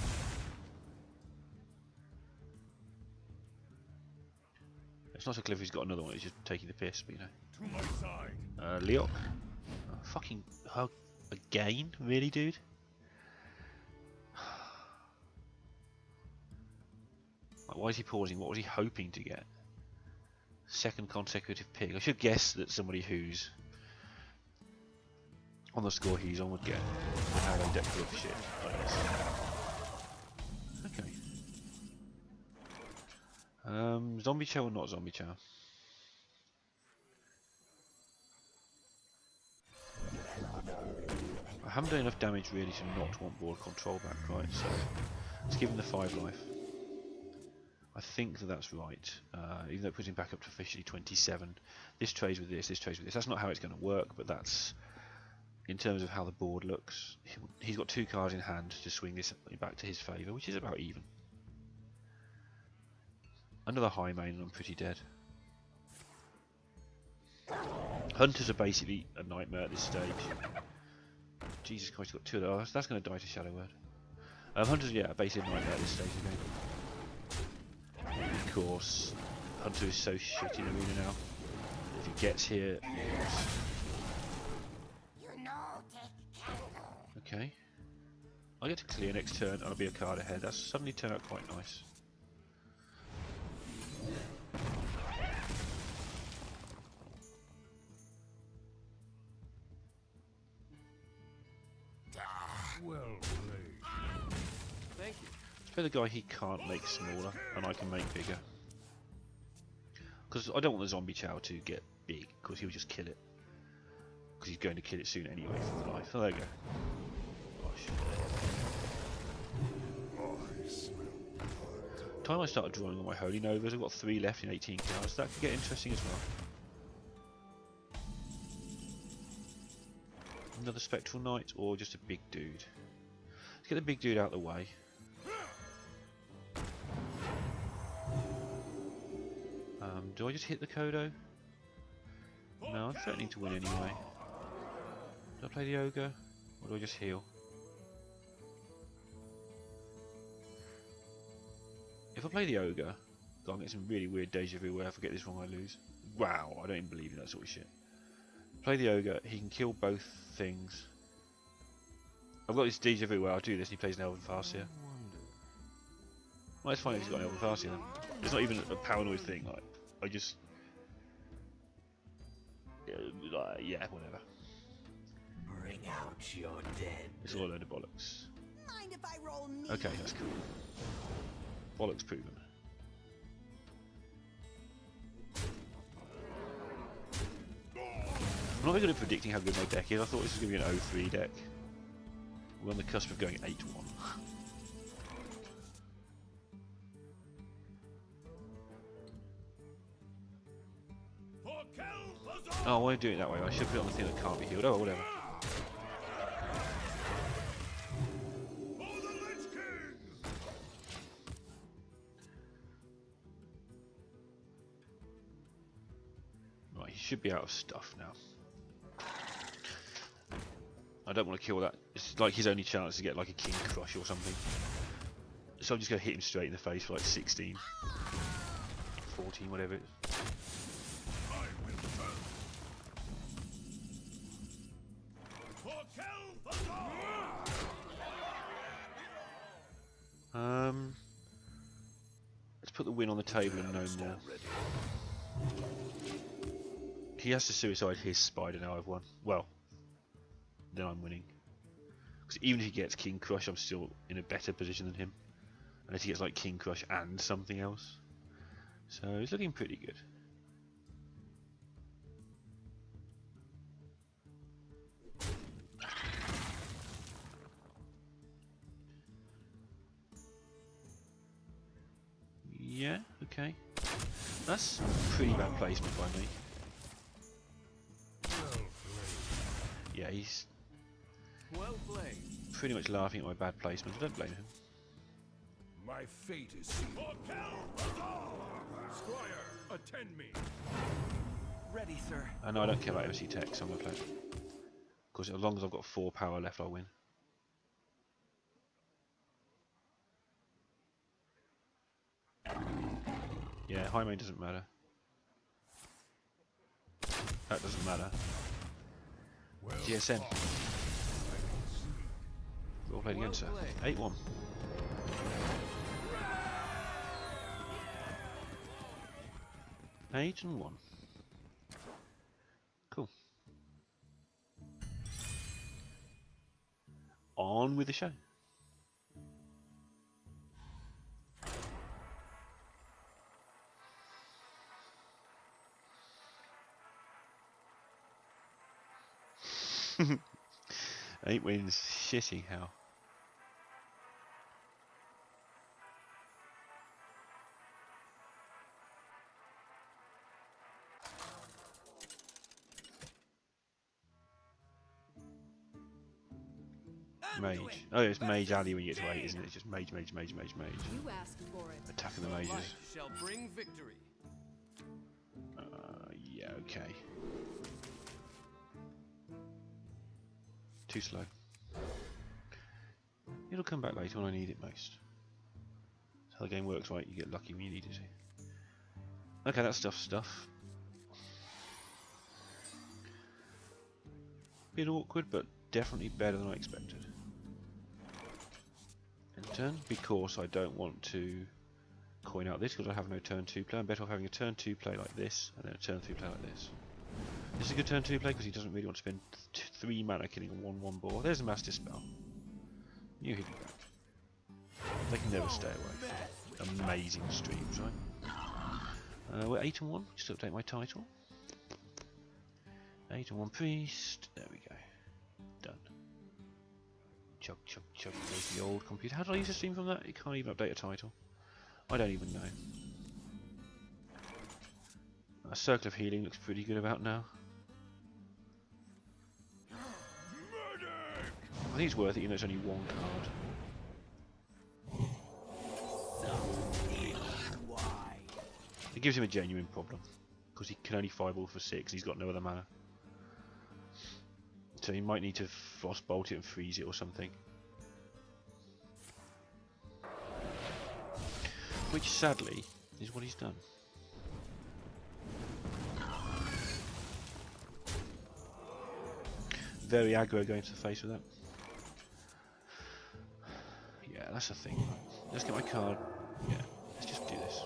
It's not so clever if he's got another one, he's just taking the piss, but you know. To my side. Leok. Oh, Fucking hug again? Really, dude? Like, why is he pausing? What was he hoping to get? Second consecutive pick. I should guess that somebody who's on the score he's on would get with how they deck with shit, I guess. Okay. Zombie chow or not zombie chow? I haven't done enough damage really to not want board control back, right? So let's give him the 5 life. I think that that's right, even though it puts him back up to officially 27. This trades with this, this trades with this. That's not how it's going to work, but that's in terms of how the board looks. He's got 2 cards in hand to swing this back to his favour, which is about even. Another high main and I'm pretty dead. Hunters are basically a nightmare at this stage. Jesus Christ, he's got 2 of those. That's going to die to Shadow Word. Hunters, yeah, basically a nightmare at this stage of the game. Of course, Hunter is so shit in arena now. If he gets here, okay. I get to clear next turn and I'll be a card ahead. That's suddenly turned out quite nice. Well played. Thank you. For the guy he can't make smaller and I can make bigger. Because I don't want the zombie chow to get big, because he'll just kill it. Because he's going to kill it soon anyway for the life. Oh, there you go. Gosh. I smell blood. Time I started drawing on my Holy Novas, I've got 3 left in 18 cards. That could get interesting as well. Another Spectral Knight or just a big dude? Let's get the big dude out of the way. Do I just hit the Kodo? No, I'm threatening to win anyway. Do I play the Ogre? Or do I just heal? If I play the Ogre, God, I'm getting some really weird deja vu where if I get this wrong I lose. Wow, I don't even believe in that sort of shit. Play the Ogre, he can kill both things. I've got this deja vu where I'll do this and he plays an Elven Farseer. Well, it's fine if he's got an Elven Farseer then. It's not even a paranoid thing, like, I just... yeah, whatever. Bring out your dead. It's all a load of bollocks. Mind if I roll knee? Okay, that's cool. Bollocks proven. I'm not very good at predicting how good my deck is. I thought this was going to be an 0-3 deck. We're on the cusp of going 8-1. Oh, why am I doing it that way? I should put it on the thing that can't be healed. Oh, whatever. Right, he should be out of stuff now. I don't want to kill that. It's like his only chance to get like a King Crush or something. So I'm just going to hit him straight in the face for like 16. 14, whatever it is. Let's put the win on the table and no more. He has to suicide his spider now I've won. Well, then I'm winning. Because even if he gets King Crush, I'm still in a better position than him. Unless he gets like King Crush and something else. So it's looking pretty good. Yeah, okay. That's pretty bad placement by me. Yeah, he's Well played. pretty much laughing at my bad placement. I don't blame him. My fate is sealed. Squire, attend me. Ready, sir. And no, I don't care about MC Tech, so I'm going to play it. Because as long as I've got 4 power left, I'll win. Yeah, high main doesn't matter. That doesn't matter. Well GSM. Well played again, sir. 8-1. Eight and 1. Cool. On with the show. Eight wins, shitty hell. Mage. Oh, it's Mage Alley when you get to 8, isn't it? It's just Mage. You asked for it. Attacking the mages. Light shall bring victory. Yeah, okay. Too slow. It'll come back later when I need it most. That's how the game works, right? You get lucky when you need it to. Okay, that's stuff. Bit awkward, but definitely better than I expected. End turn, because I don't want to coin out this because I have no turn 2 play. I'm better off having a turn 2 play like this and then a turn 3 play like this. This is a good turn 2 play because he doesn't really want to spend 3 mana killing a 1/1 boar. There's a Master Spell. New hitting back. They can never stay away from amazing streams, right? We're 8 and 1. Just update my title. 8 and 1 priest. There we go. Done. Chug. There's the old computer. How do I use a stream from that? You can't even update a title. I don't even know. A Circle of Healing looks pretty good about now. I think it's worth it, even though it's only 1 card. It gives him a genuine problem, because he can only fireball for 6 and he's got no other mana. So he might need to Frostbolt it and freeze it or something. Which, sadly, is what he's done. Very aggro going to the face with that. Yeah, that's the thing. Let's get my card. Yeah, let's just do this.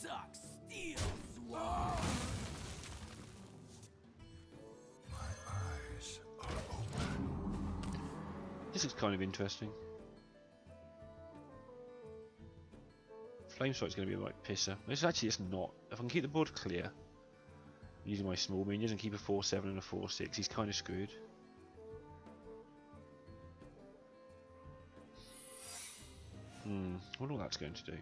Suck steel sword. My eyes are open. This looks kind of interesting. Flame Strike's going to be like pisser. It's not. If I can keep the board clear, using my small minions and keep a 4/7 and a 4/6, he's kind of screwed. Wonder what that's going to do.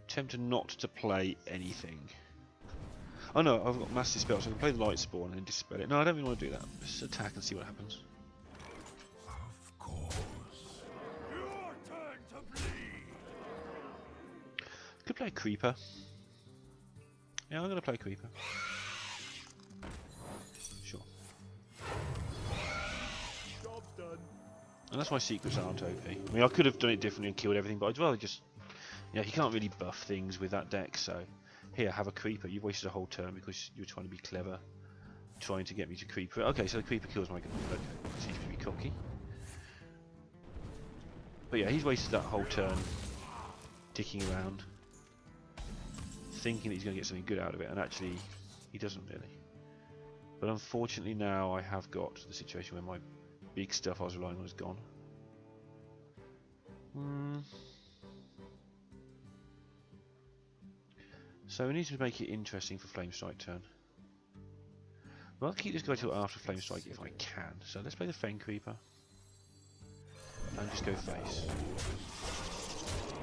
Tempted not to play anything. Oh no, I've got Master Spell, so I can play the Light Spawn and dispel it. No, I don't really want to do that. Just attack and see what happens. Of course. Your turn to bleed. Could play a Creeper. Yeah, I'm going to play Creeper. Sure. Job's done. And that's why secrets aren't OP. I mean, I could have done it differently and killed everything, but I'd rather just... You know, you can't really buff things with that deck, so... Here, have a Creeper. You've wasted a whole turn because you were trying to be clever. Trying to get me to Creeper. Okay, so the Creeper kills my... Okay, seems to be cocky. But yeah, he's wasted that whole turn dicking around, thinking that he's going to get something good out of it, and actually, he doesn't really. But unfortunately now I have got the situation where my big stuff I was relying on is gone. So we need to make it interesting for Flame Strike turn. Well, I'll keep this guy till after Flame Strike if I can. So let's play the Fen Creeper. And just go face.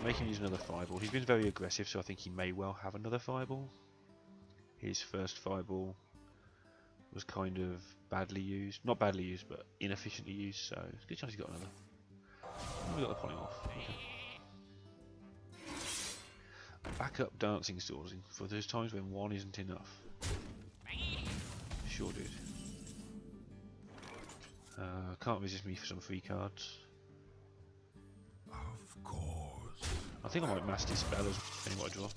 Make him use another Fireball. He's been very aggressive, so I think he may well have another Fireball. His first Fireball was kind of badly used. Not badly used, but inefficiently used, so it's a good chance he's got another. We got the polymorph. Okay. Backup dancing swords for those times when one isn't enough. Sure, dude. Can't resist me for some free cards. Of course. I think I might Master Spell as anyway I draw.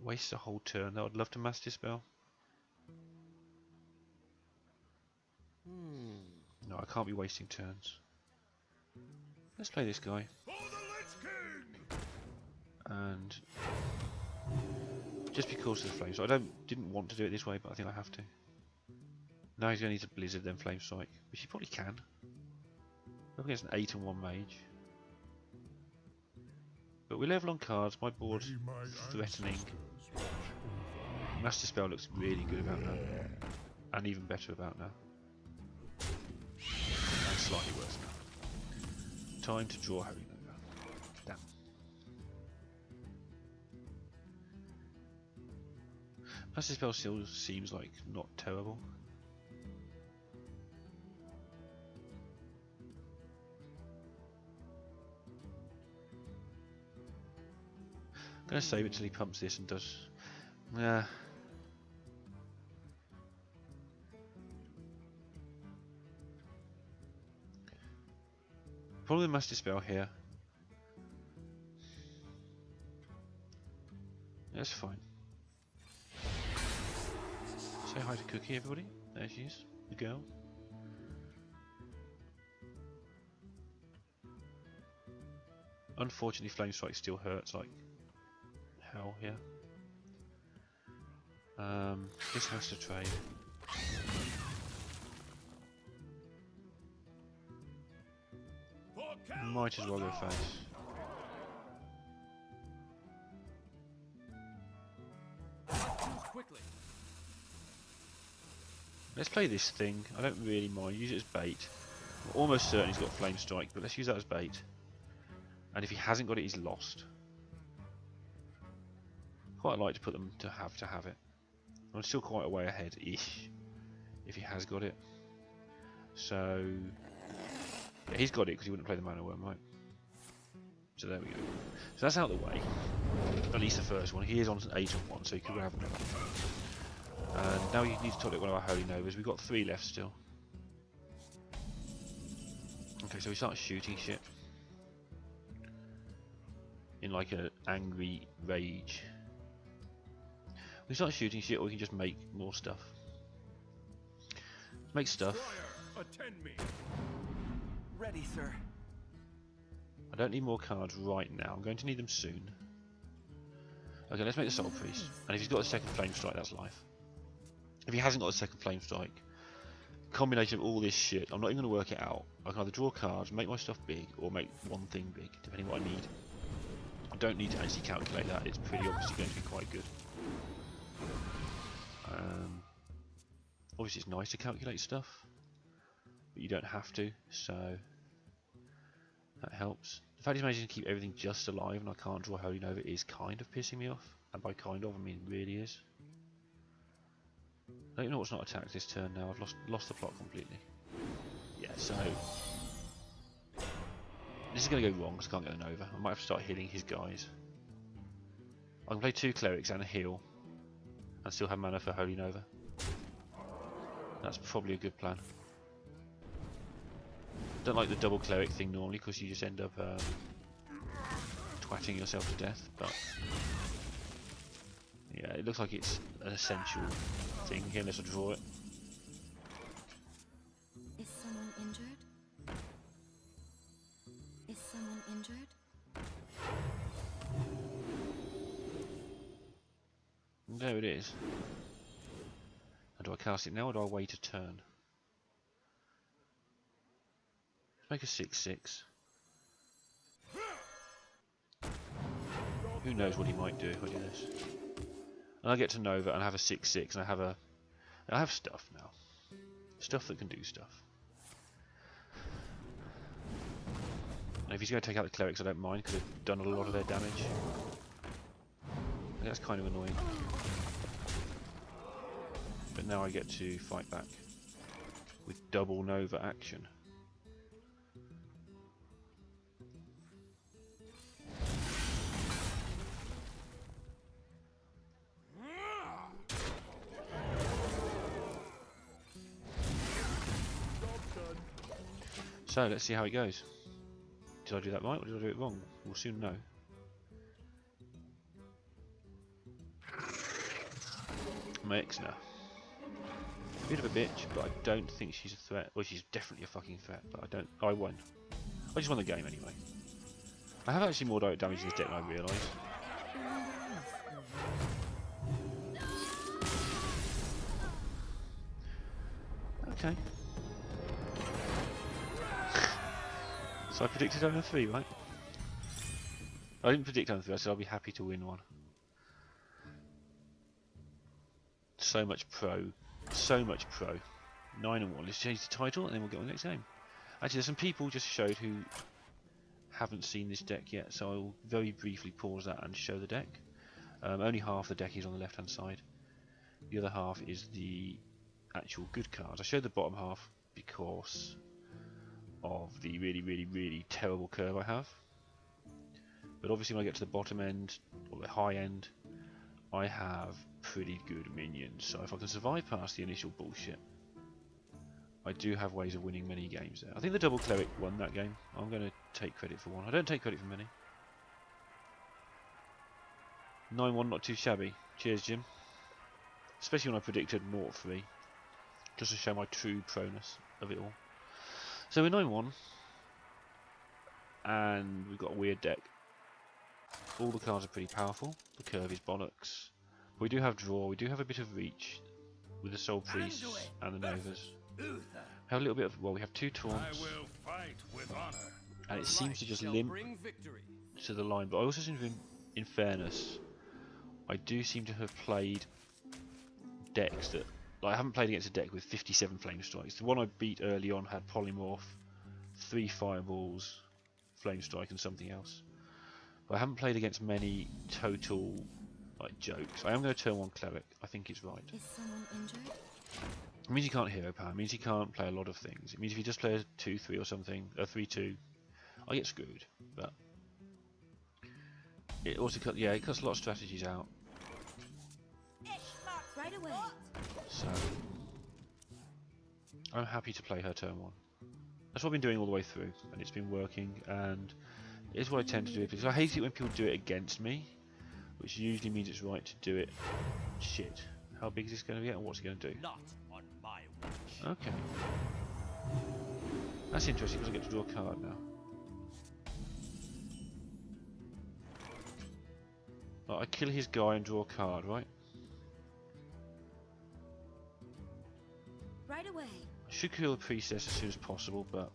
Waste a whole turn. Though I'd love to mass dispel. No, I can't be wasting turns. Let's play this guy. For the Lich King! And just because of the flame strike. Didn't want to do it this way, but I think I have to. Now he's going to need to blizzard then flame strike, which he probably can. Up against an 8 and 1 mage. But we level on cards. My board's May my threatening. ancestors watch over. Master Spell looks really good about now, and even better about now, and slightly worse now. Time to draw Holy Nova. Damn. Master Spell still seems like not terrible. I'm gonna save it till he pumps this and does. Yeah. Probably Master Spell here. That's fine. Say hi to Cookie, everybody. There she is, the girl. Unfortunately, Flame Strike still hurts like hell here. This has to trade. Might as well go face. Quickly. Let's play this thing. I don't really mind. Use it as bait. I'm almost certain he's got Flame Strike, but let's use that as bait. And if he hasn't got it, he's lost. Quite like to put them to have it. I'm still quite a way ahead-ish if he has got it. So yeah, he's got it because he wouldn't play the Mana Worm, right? So there we go. So that's out of the way. At least the first one. He is on an 8 and 1, so he could grab one. And now you need to tolerate one of our Holy Novas. We've got 3 left still. Okay, so we start shooting shit. In like an angry rage. We start shooting shit, or we can just make more stuff. Let's make stuff. Squire, attend me. Ready, sir. I don't need more cards right now. I'm going to need them soon. Okay, let's make the Soul Priest. And if he's got a second Flame Strike, that's life. If he hasn't got a second Flame Strike, combination of all this shit, I'm not even going to work it out. I can either draw cards, make my stuff big, or make one thing big, depending what I need. I don't need to actually calculate that. It's pretty obviously going to be quite good. Obviously it's nice to calculate stuff, but you don't have to, so that helps. The fact he's managing to keep everything just alive and I can't draw Holy Nova is kind of pissing me off, and by kind of I mean really is. I don't even know what's not attacked this turn now. I've lost the plot completely. Yeah, so this is going to go wrong because I can't get a Nova. I might have to start healing his guys. I can play 2 clerics and a heal and still have mana for Holy Nova. That's probably a good plan. Don't like the double cleric thing normally because you just end up twatting yourself to death, but yeah, it looks like it's an essential thing here unless I draw it. Is someone injured? Is someone injured? There it is. Now, do I cast it now or do I wait a turn? Let's make a 6/6. Who knows what he might do if I do this. And I get to Nova and I have a 6/6 and I have stuff now. Stuff that can do stuff. And if he's going to take out the clerics I don't mind because they've done a lot of their damage. That's kind of annoying. But now I get to fight back with double Nova action. So let's see how it goes. Did I do that right or did I do it wrong? We'll soon know. My ex now. Bit of a bitch, but I don't think she's a threat. Well, she's definitely a fucking threat, but I won. I just won the game anyway. I have actually more direct damage in this deck than I realised. Okay. So I predicted over 3, right? I didn't predict over 3, I said I'll be happy to win one. So much pro. So much pro. 9-1. Let's change the title and then we'll get on the next game. Actually, there's some people just showed who haven't seen this deck yet, so I'll very briefly pause that and show the deck. Only half the deck is on the left hand side. The other half is the actual good cards. I showed the bottom half because of the really terrible curve I have. But obviously when I get to the bottom end, or the high end, I have pretty good minions. So if I can survive past the initial bullshit, I do have ways of winning many games there. I think the double cleric won that game. I'm going to take credit for one. I don't take credit for many. 9-1, not too shabby. Cheers, Jim. Especially when I predicted 0-3. Just to show my true proness of it all. So we're 9-1. And we've got a weird deck. All the cards are pretty powerful. The curve is bollocks. We do have draw. We do have a bit of reach with the Soul Priests and the Novas. Have a little bit of, well, we have 2 taunts, and it seems to just limp to the line. But I also seem to, in fairness, I do seem to have played decks that, like, I haven't played against a deck with 57 flame strikes. The one I beat early on had polymorph, 3 fireballs, flame strike, and something else. But I haven't played against many total, like, jokes. I am going to turn 1 cleric. I think it's right. Is someone injured? It means he can't hero power. It means he can't play a lot of things. It means if he just plays 2-3 or something, a 3-2, I get screwed. But it also cuts, yeah, it cuts a lot of strategies out. Right away. So I'm happy to play her turn 1. That's what I've been doing all the way through, and it's been working. And it's what I tend to do because I hate it when people do it against me, which usually means it's right to do it. Shit. How big is this going to get, and what's it going to do? Not on my watch. Okay. That's interesting because I get to draw a card now. Right, I kill his guy and draw a card, right? Right away. I should kill the priestess as soon as possible, but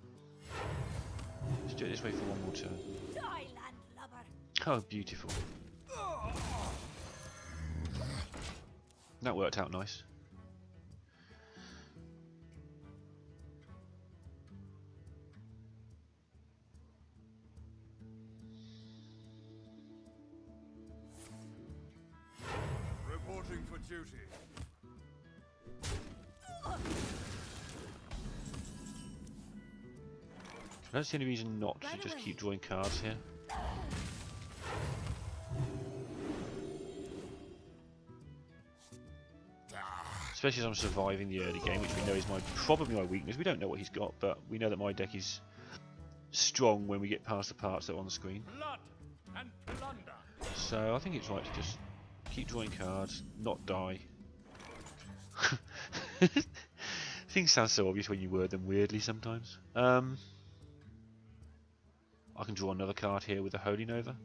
let's do it this way for one more turn. Die, landlubber. Oh, beautiful. That worked out nice. Reporting for duty. I don't see any reason not to just keep drawing cards here. Especially as I'm surviving the early game, which we know is probably my weakness. We don't know what he's got, but we know that my deck is strong when we get past the parts that are on the screen. Blood and plunder. So I think it's right to just keep drawing cards, not die. Things sound so obvious when you word them weirdly sometimes. I can draw another card here with a Holy Nova.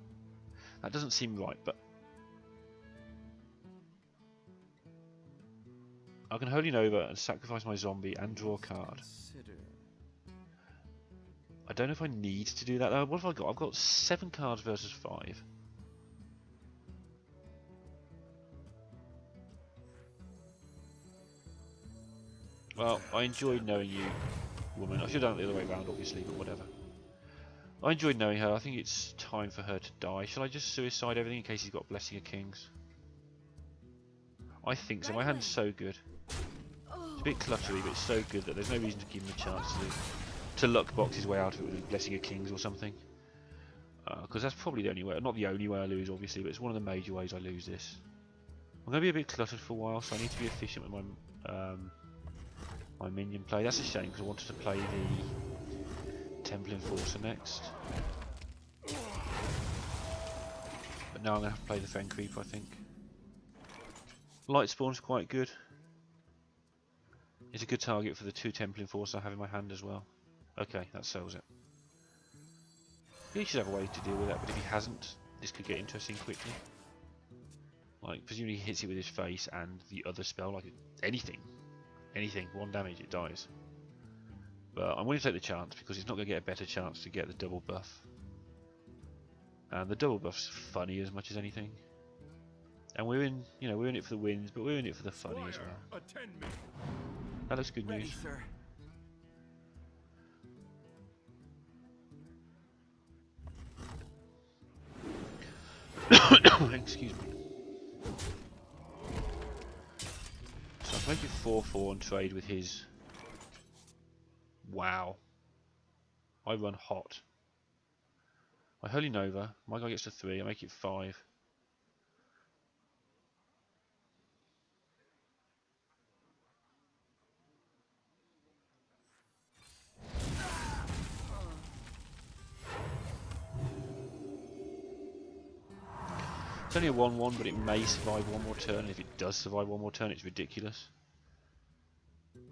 That doesn't seem right, but I can Holy Nova and sacrifice my zombie and draw a card. I don't know if I need to do that though. What have I got? I've got 7 cards versus 5. Well, I enjoyed knowing you, woman. I should have done it the other way around, obviously, but whatever. I enjoyed knowing her. I think it's time for her to die. Shall I just suicide everything in case he's got Blessing of Kings? I think so. My hand's so good. It's a bit cluttery, but it's so good that there's no reason to give him a chance to luck box his way out of it with Blessing of Kings or something. Because that's probably the only way. Not the only way I lose, obviously, but it's one of the major ways I lose this. I'm going to be a bit cluttered for a while, so I need to be efficient with my my minion play. That's a shame because I wanted to play the Temple Enforcer next. But now I'm going to have to play the Fen Creeper, I think. Light spawn's quite good. It's a good target for the 2 Temple Enforcers I have in my hand as well. Okay, that sells it. He should have a way to deal with that, but if he hasn't, this could get interesting quickly. Like, presumably he hits it with his face and the other spell, like anything, 1 damage, it dies. But I'm willing to take the chance because it's not going to get a better chance to get the double buff. And the double buff's funny as much as anything. And we're in, you know, we're in it for the wins, but we're in it for the funny as Squire, well. attend me. That looks good Ready, news. sir. Excuse me. So I'll make it 4-4 and trade with his. Wow. I run hot. I Holy Nova. My guy gets to 3. I make it 5. It's only a 1-1, but it may survive 1 more turn. And if it does survive 1 more turn, it's ridiculous.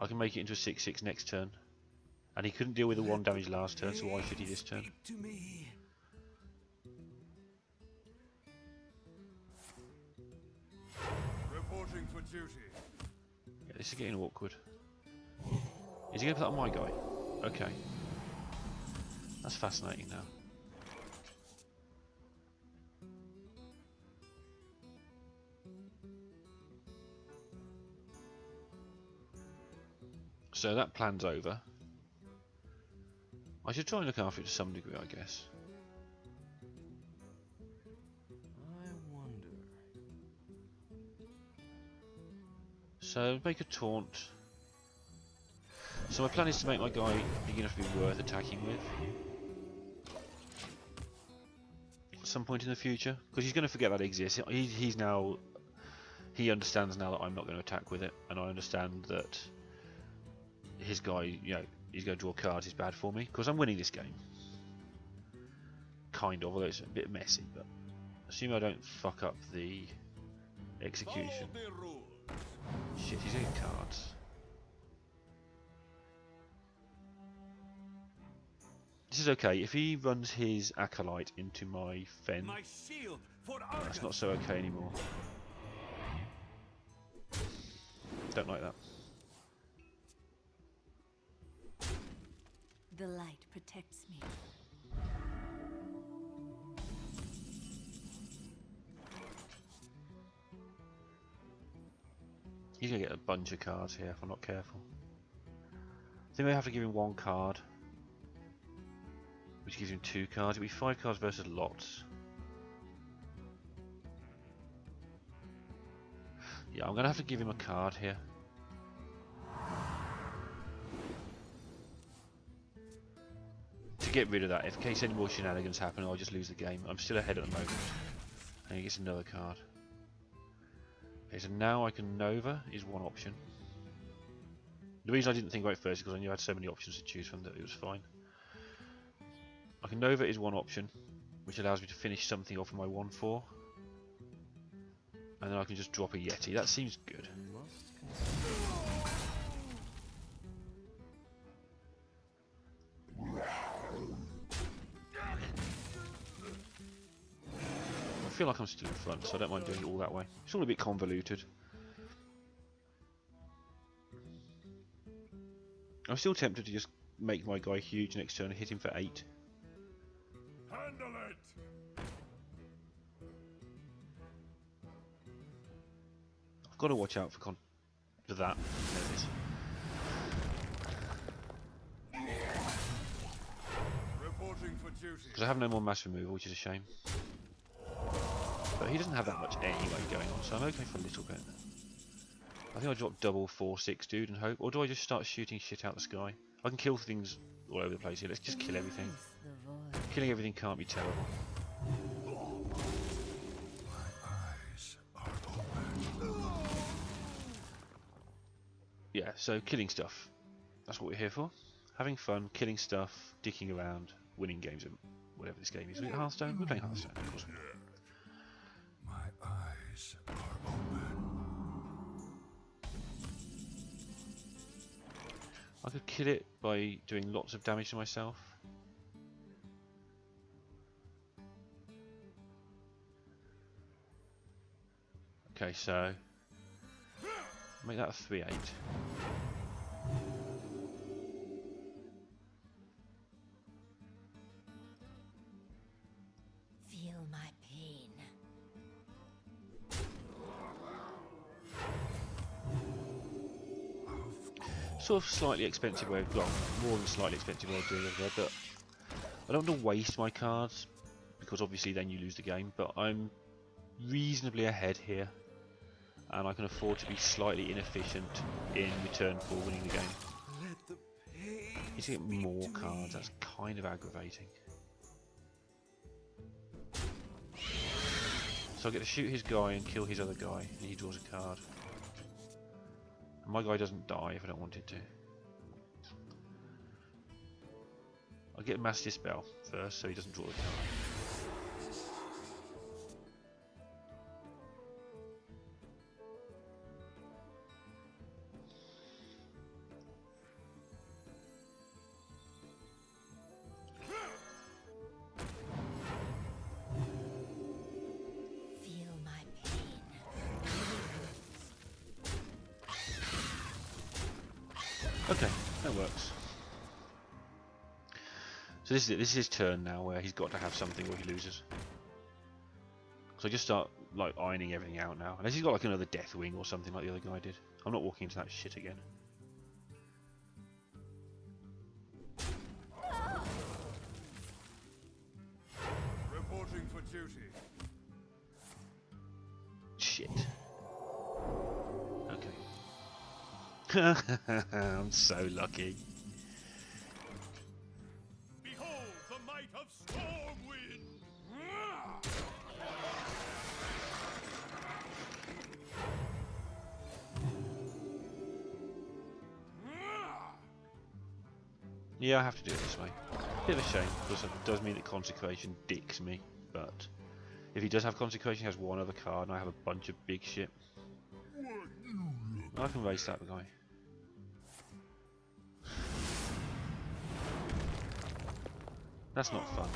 I can make it into a 6-6 next turn. And he couldn't deal with the 1 damage last turn, so why should he this turn? Speak to me. Reporting for duty. Yeah, this is getting awkward. Is he going to put that on my guy? Okay. That's fascinating now. So that plan's over. I should try and look after it to some degree, I guess. I wonder. So make a taunt. So my plan is to make my guy big enough to be worth attacking with. At some point in the future. Because he's going to forget that exists. He's now... He understands now that I'm not going to attack with it. And I understand that his guy, you know, he's going to draw cards is bad for me. Because I'm winning this game. Kind of, although it's a bit messy. But assuming I don't fuck up the execution. Follow the rules. Shit, he's getting cards. This is okay. If he runs his Acolyte into my Fen, My shield for that's Argus. not so okay anymore. Don't like that. The light protects me. He's going to get a bunch of cards here if I'm not careful. I think we have to give him 1 card. Which gives him 2 cards. It'll be 5 cards versus lots. Yeah, I'm going to have to give him a card here. To get rid of that, in case any more shenanigans happen, I'll just lose the game. I'm still ahead at the moment. And he gets another card. Okay, so now I can Nova is 1 option. The reason I didn't think about it first is because I knew I had so many options to choose from that it was fine. I can Nova is 1 option, which allows me to finish something off of my 1-4. And then I can just drop a Yeti. That seems good. I feel like I'm still in front, so I don't mind doing it all that way. It's all a bit convoluted. I'm still tempted to just make my guy huge next turn and hit him for 8. Handle it. I've got to watch out for that. There it is. Reporting for duty. Because I have no more mass removal, which is a shame. But he doesn't have that much anyway going on, so I'm okay for a little bit. I think I'll drop double 4-6 dude and hope, or do I just start shooting shit out the sky? I can kill things all over the place here, let's just kill everything. Killing everything can't be terrible. Eyes are open. Yeah, so killing stuff. That's what we're here for. Having fun, killing stuff, dicking around, winning games of whatever this game is. Is it Hearthstone? We're playing Hearthstone, of course. My eyes are open. I could kill it by doing lots of damage to myself. Okay, so make that a 3/8. Feel my pain. Sort of slightly expensive way of, well, more than slightly expensive way of doing it there, but I don't want to waste my cards because obviously then you lose the game, but I'm reasonably ahead here and I can afford to be slightly inefficient in return for winning the game. Let the pain He's to get speak more to cards, me. that's kind of aggravating. So I get to shoot his guy and kill his other guy, and he draws a card. And my guy doesn't die if I don't want it to. I'll get Mass Dispel first so he doesn't draw the card. Feel my pain. Okay, that works. So this is it. This is his turn now, where he's got to have something or he loses. So I just start like ironing everything out now. Unless he's got like another Deathwing or something like the other guy did. I'm not walking into that shit again. Reporting for duty. Shit. Okay. I'm so lucky. Behold the might of Stormwind! Yeah, I have to do it this way. Bit of a shame, because it does mean that Consecration dicks me, but if he does have Consecration, he has one other card, and I have a bunch of big shit. I can race that guy. That's not fun.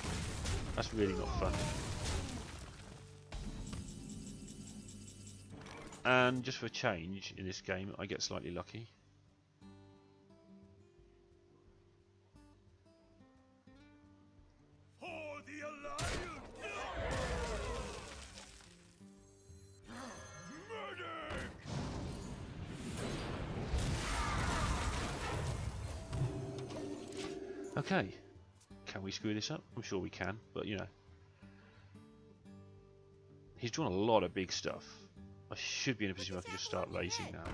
That's really not fun. And just for a change in this game, I get slightly lucky. For the Alliance! Medic! Okay. Can we screw this up? I'm sure we can, but you know. He's drawn a lot of big stuff. I should be in a position where I can just start racing now.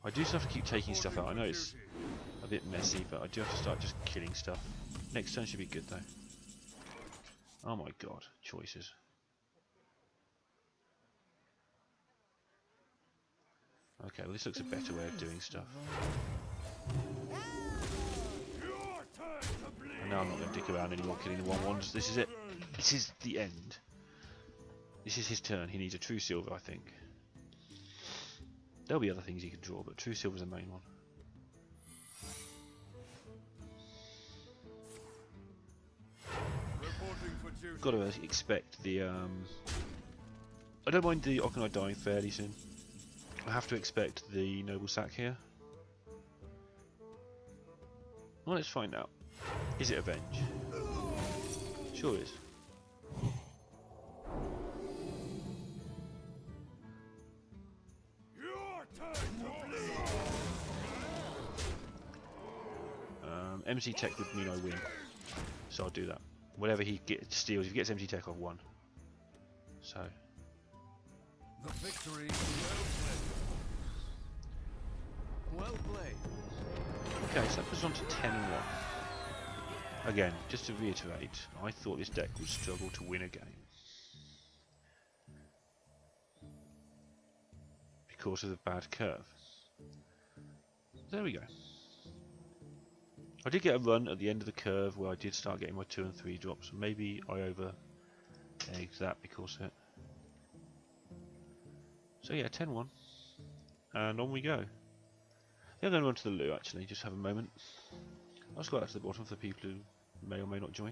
I do still have to keep taking stuff out. I know it's a bit messy, but I do have to start just killing stuff. Next turn should be good though. Oh my god, choices. Okay, well this looks a better way of doing stuff. Your turn to bleed! And now I'm not going to dick around anymore killing the 1/1s. This is it. This is the end. This is his turn. He needs a True Silver, I think. There'll be other things he can draw, but True Silver's the main one. Reporting for duty. Got to expect the. I don't mind the Okanai dying fairly soon. I have to expect the Noble Sack here. Well, let's find out. Is it Avenge? Sure is. Your turn to bleed! MC Tech would mean I win, so I'll do that. Whatever he steals, if he gets MC Tech, I've won. So. The victory Well played. Okay, so that puts us on to 10-1. Again, just to reiterate, I thought this deck would struggle to win a game. Because of the bad curve. There we go. I did get a run at the end of the curve where I did start getting my 2 and 3 drops. Maybe I over-egged that because of it. So yeah, 10-1. And on we go. Yeah, I'm going to run to the loo actually, just have a moment. I'll scroll out to the bottom for the people who may or may not join.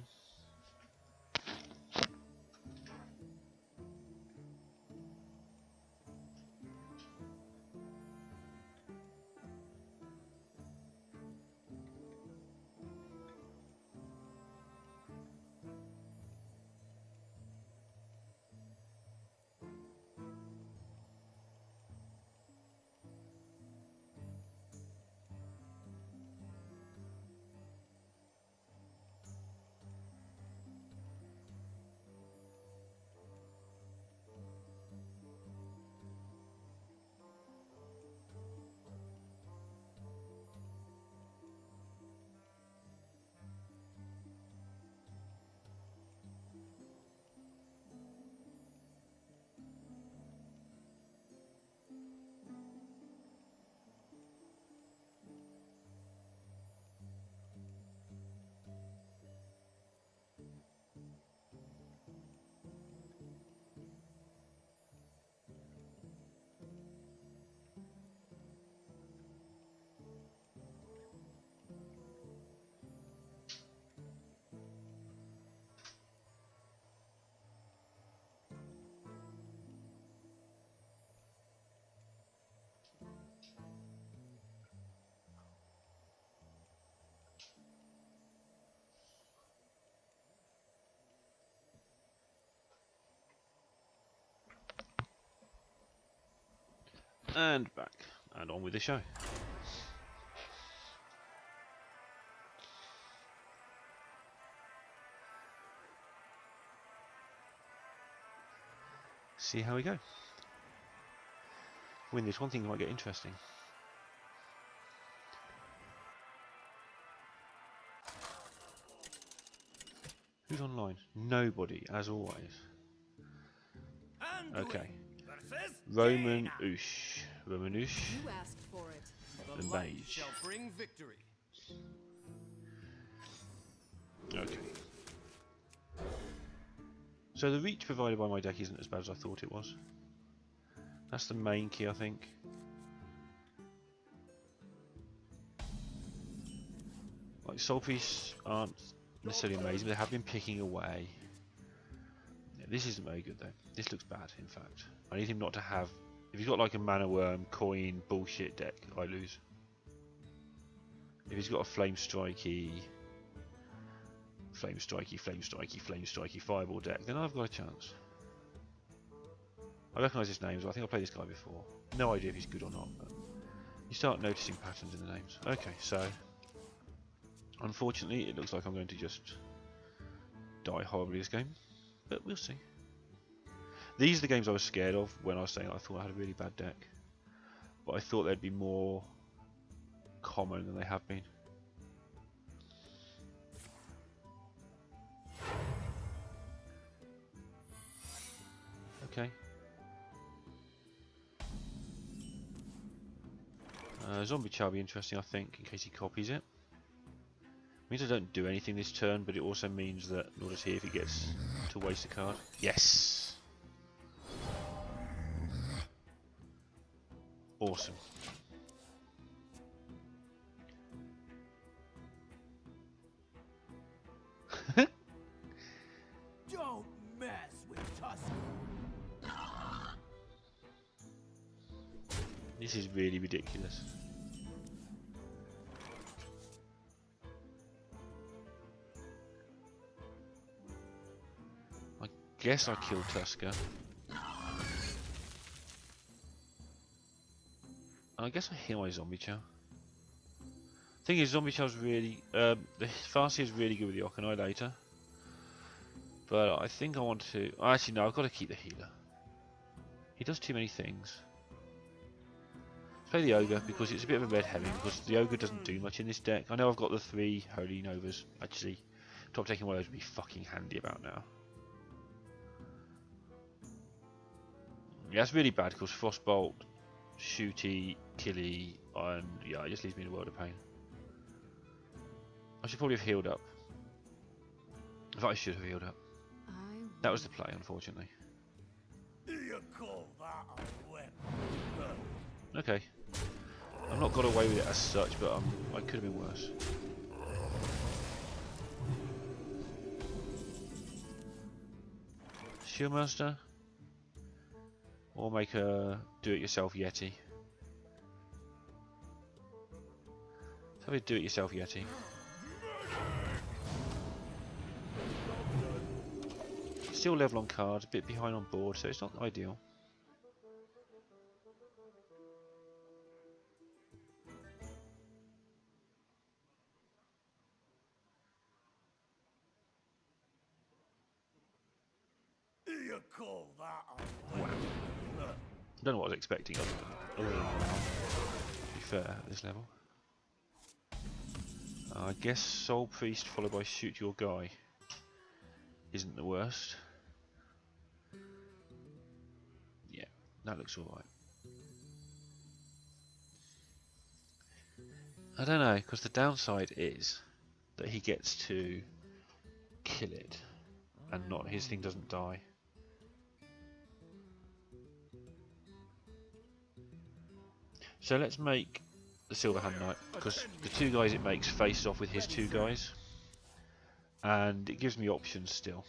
And back, and on with the show. See how we go. Win this one thing might get interesting. Who's online? Nobody, as always. Okay. Roman Oosh. Roman Oosh. You asked for it. The mage. Shall bring victory. Okay. So the reach provided by my deck isn't as bad as I thought it was. That's the main key, I think. Like soul priests aren't necessarily amazing, but they have been picking away. Yeah, this isn't very good though. This looks bad, in fact. I need him not to have. If he's got like a mana worm, coin, bullshit deck, I lose. If he's got a flame strikey, fireball deck, then I've got a chance. I recognise his names. I think I played this guy before. No idea if he's good or not, but you start noticing patterns in the names. Okay, so unfortunately, it looks like I'm going to just die horribly this game, but we'll see. These are the games I was scared of when I was saying I thought I had a really bad deck, but I thought they'd be more common than they have been. Okay. Zombie Chow will be interesting, I think, in case he copies it. Means I don't do anything this turn, but it also means that nor does he if he gets to waste a card. Yes! Awesome. Don't mess with Tusker. This is really ridiculous. I guess I killed Tusker. I guess I heal my Zombie Chow. Thing is, Zombie Chow's really... the Farsi is really good with the Ock Annihilator. But I think I want to... Actually, no, I've got to keep the healer. He does too many things. Let's play the Ogre, because it's a bit of a red herring, because the Ogre doesn't do much in this deck. I know I've got the 3 Holy Novas. Actually, top taking one of those would be fucking handy about now. Yeah, it's really bad, because Frostbolt, Shooty, Killy, and yeah, it just leaves me in a world of pain. I should probably have healed up. In fact, I should have healed up. That was the play, unfortunately. Do you call that a weapon? Okay. I've not got away with it as such, but I could have been worse. Shieldmaster, or make a do-it-yourself Yeti. Let's have a do-it-yourself Yeti. Still level on cards, a bit behind on board, so it's not ideal. You call that a Wow. I don't know what I was expecting other than wow. To be fair, at this level. I guess Soul Priest followed by Shoot Your Guy isn't the worst. Yeah, that looks alright. I don't know, because the downside is that he gets to kill it and not his thing doesn't die. So let's make the Silverhand Knight, because the two guys it makes face off with his two guys, and it gives me options still.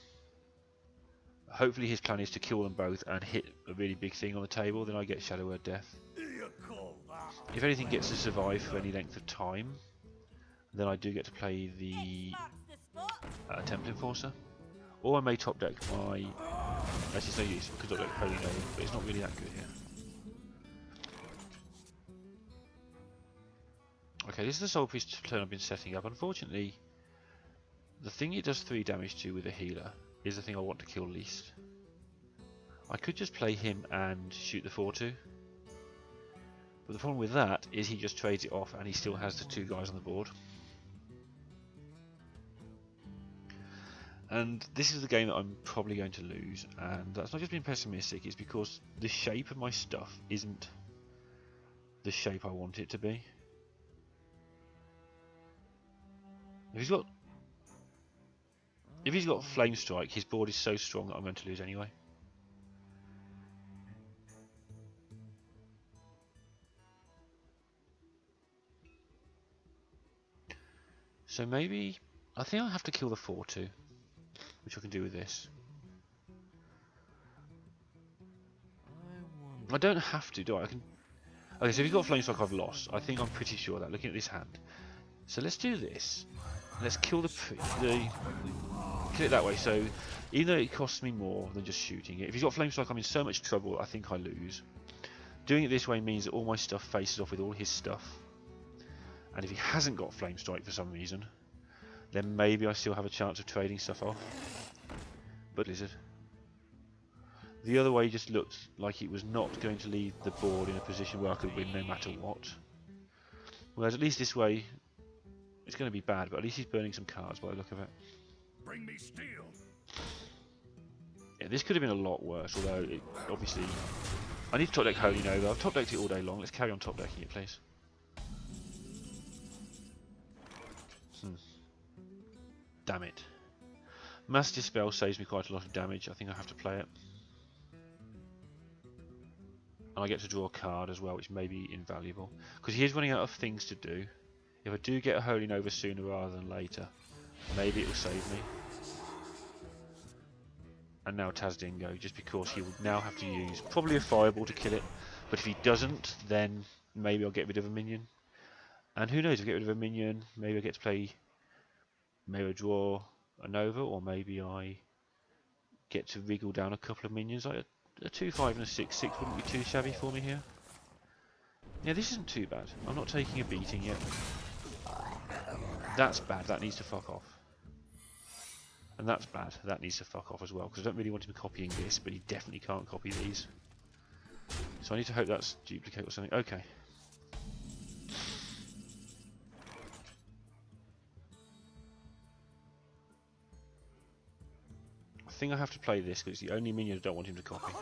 Hopefully his plan is to kill them both and hit a really big thing on the table, then I get Shadow Word Death. If anything gets to survive for any length of time, then I do get to play the Temple Enforcer. Or I may top deck my... Actually, it's no use because I top deck Holy Nova, but it's not really that good here. Okay, this is the Soul Priest turn I've been setting up. Unfortunately, the thing it does 3 damage to with a healer is the thing I want to kill least. I could just play him and shoot the 4-2. But the problem with that is he just trades it off and he still has the 2 guys on the board. And this is the game that I'm probably going to lose, and that's not just being pessimistic, it's because the shape of my stuff isn't the shape I want it to be. If he's got Flame Strike, his board is so strong that I'm going to lose anyway. So maybe I think I'll have to kill the 4-2, which I can do with this. I don't have to, do I? I can. Okay, so if he's got Flame Strike, I've lost. I think I'm pretty sure of that, looking at this hand. So let's do this. Let's kill kill it that way. So even though it costs me more than just shooting it, if he's got Flame Strike, I'm in so much trouble. I think I lose. Doing it this way means that all my stuff faces off with all his stuff. And if he hasn't got Flame Strike for some reason, then maybe I still have a chance of trading stuff off. But Lizard. The other way just looked like it was not going to leave the board in a position where I could win no matter what. Whereas at least this way, it's going to be bad, but at least he's burning some cards by the look of it. Bring me steel. Yeah, this could have been a lot worse, although it, obviously... I need to top deck Holy Nova. I've top decked it all day long. Let's carry on top decking it, please. Damn it. Mass Dispel saves me quite a lot of damage. I think I have to play it. And I get to draw a card as well, which may be invaluable. Because he is running out of things to do. If I do get a Holy Nova sooner rather than later, maybe it will save me. And now Tazdingo, just because he will now have to use probably a Fireball to kill it. But if he doesn't, then maybe I'll get rid of a minion. And who knows, if I get rid of a minion, maybe I get to play... Maybe I draw a Nova, or maybe I get to wriggle down a couple of minions. Like a 2-5 and a 6-6 wouldn't be too shabby for me here. Yeah, this isn't too bad. I'm not taking a beating yet. That's bad. That needs to fuck off. And that's bad. That needs to fuck off as well, because I don't really want him copying this, but he definitely can't copy these. So I need to hope that's duplicate or something. Okay. I think I have to play this because it's the only minion I don't want him to copy.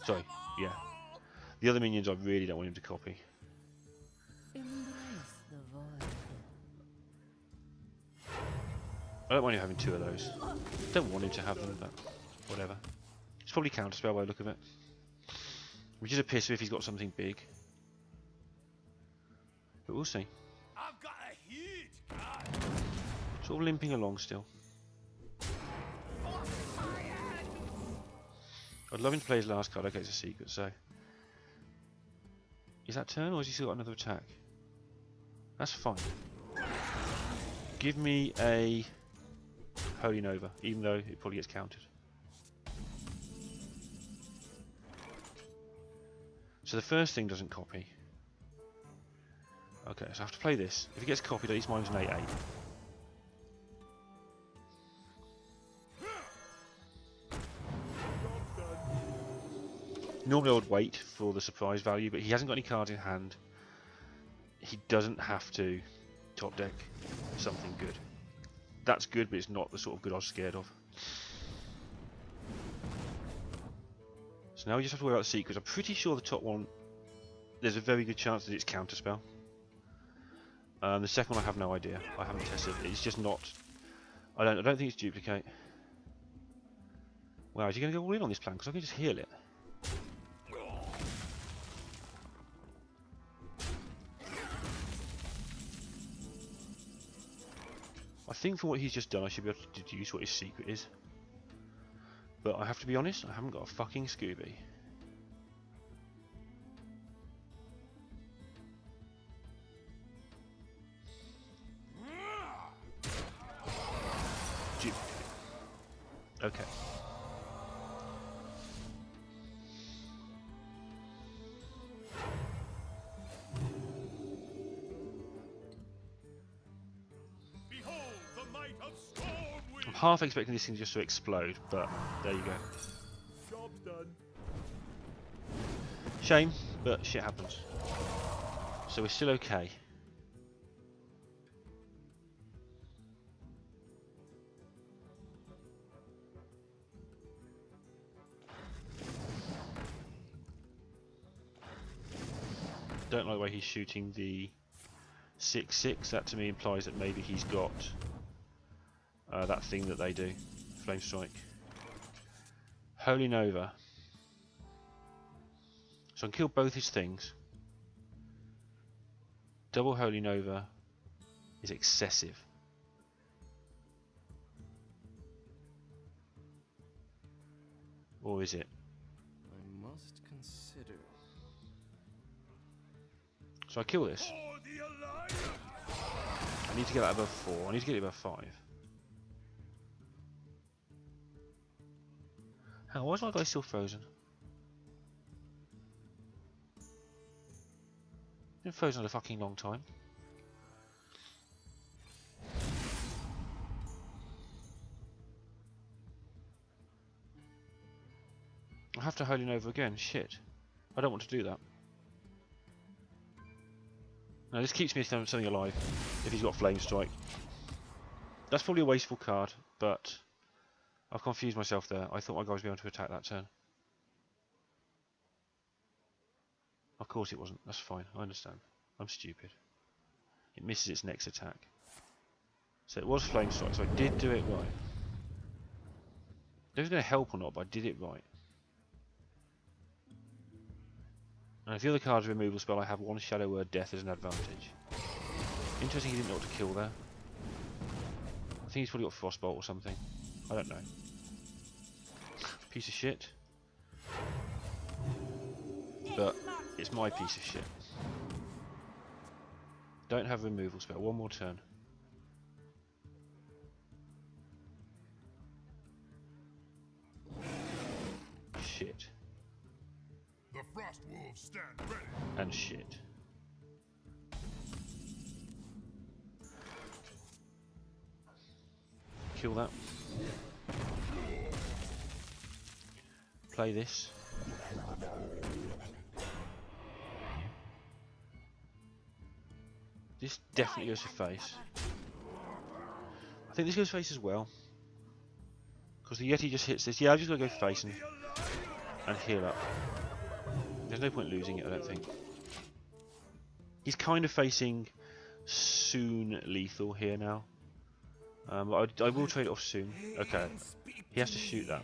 Sorry, yeah. The other minions I really don't want him to copy. I don't mind him having 2 of those. Don't want him to have them, but whatever. It's probably counterspell by the look of it. Which is a piss if he's got something big. But we'll see. I've got a huge gun. Sort of limping along still. I'd love him to play his last card. Okay, it's a secret, so... Is that turn, or has he still got another attack? That's fine. Give me a Holy Nova, even though it probably gets countered. So the first thing doesn't copy. Okay, so I have to play this. If it gets copied, at least mine's an 8-8. Normally I would wait for the surprise value, but he hasn't got any cards in hand. He doesn't have to top deck something good. That's good, but it's not the sort of good I was scared of. So now we just have to worry about the secrets. I'm pretty sure the top one, there's a very good chance that it's counterspell. The second one I have no idea. I haven't tested it. It's just not. I don't think it's duplicate. Wow, is he going to go all in on this plan? Because I can just heal it. I think for what he's just done, I should be able to deduce what his secret is. But I have to be honest, I haven't got a fucking Scooby. Okay. Behold the might of Stormwind. I'm half expecting this thing just to explode, but there you go. Job's done. Shame, but shit happens. So we're still okay. Don't like the way he's shooting the 6/6. That to me implies that maybe he's got that thing that they do, Flame Strike. Holy Nova. So I can kill both his things. Double Holy Nova is excessive. Or is it? I must consider. So I kill this. For the Alliance. I need to get that above 4. I need to get it above 5. How? Why is my guy still frozen? Been frozen a fucking long time. I have to Holy Nova again. Shit. I don't want to do that. No, this keeps me something alive if he's got Flame Strike. That's probably a wasteful card, but I've confused myself there. I thought my guy was going to attack that turn. Of course it wasn't. That's fine. I understand. I'm stupid. It misses its next attack. So it was Flame Strike, so I did do it right. I don't know if it's going to help or not, but I did it right. And if the other card's a removal spell, I have one Shadow Word Death as an advantage. Interesting he didn't know what to kill there. I think he's probably got Frostbolt or something. I don't know. Piece of shit. But it's my piece of shit. Don't have a removal spell. One more turn. Shit. The Frost Wolves stand ready. And shit. Kill that. Play this. This definitely goes to face. I think this goes face as well. Because the Yeti just hits this. Yeah, I'm just going to go face and heal up. There's no point losing it, I don't think. He's kind of facing soon lethal here now. But I will trade it off soon. Okay. He has to shoot that.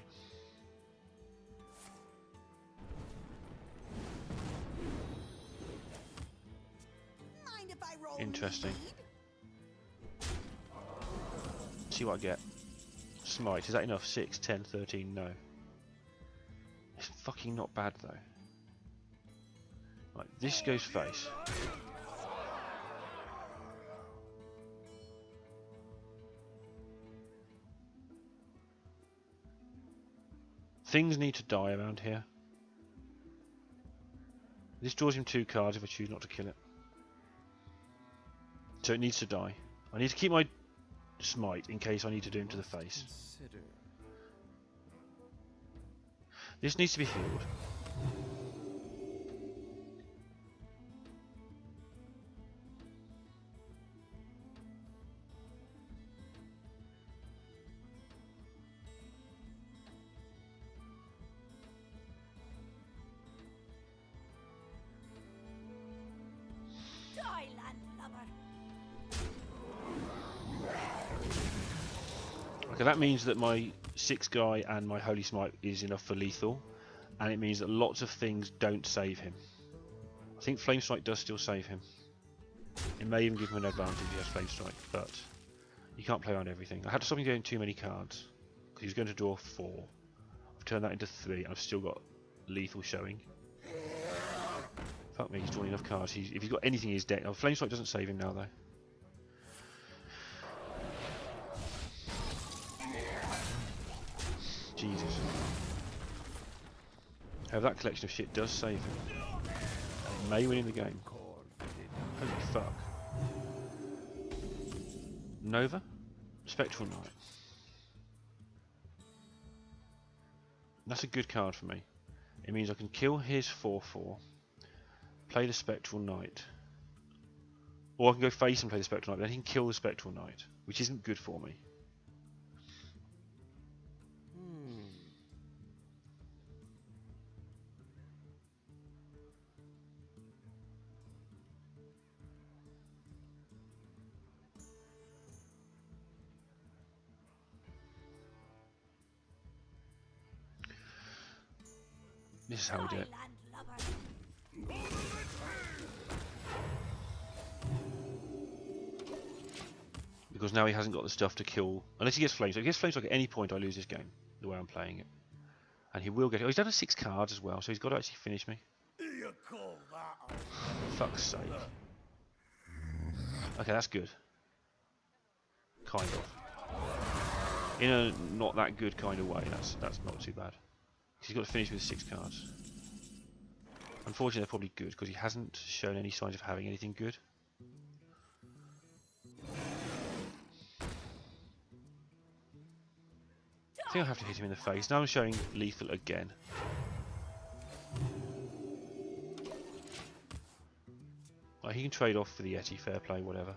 Mind if I Interesting. See what I get. Smite, is that enough? 6, 10, 13, no. It's fucking not bad though. Right, this goes face. Things need to die around here. This draws him 2 cards if I choose not to kill it. So it needs to die. I need to keep my smite in case I need to do him to the face. Consider. This needs to be healed. Die, landlubber. Okay, that means that my 6 guy and my holy smite is enough for lethal, and it means that lots of things don't save him. I think flame strike does still save him. It may even give him an advantage if he has flame strike, but you can't play around everything. I had to stop him getting too many cards because he was going to draw 4. I've turned that into 3, and I've still got lethal showing. Fuck me, he's drawing enough cards. If he's got anything in his deck, oh, flame strike doesn't save him now though. Jesus. However, that collection of shit does save him. And it may win in the game. Holy fuck. Nova? Spectral Knight. That's a good card for me. It means I can kill his 4/4, play the Spectral Knight. Or I can go face and play the Spectral Knight, then he can kill the Spectral Knight, which isn't good for me. This is how we do it. Because now he hasn't got the stuff to kill, unless he gets flames. So if he gets flames at any point, I lose this game, the way I'm playing it. And he will get it. Oh, he's down to 6 cards as well, so he's got to actually finish me. You call that Fuck's sake. Okay, that's good. Kind of. In a not that good kind of way, that's not too bad. He's got to finish with 6 cards. Unfortunately, they're probably good, because he hasn't shown any signs of having anything good. I think I'll have to hit him in the face. Now I'm showing lethal again. He can trade off for the Yeti, fair play, whatever.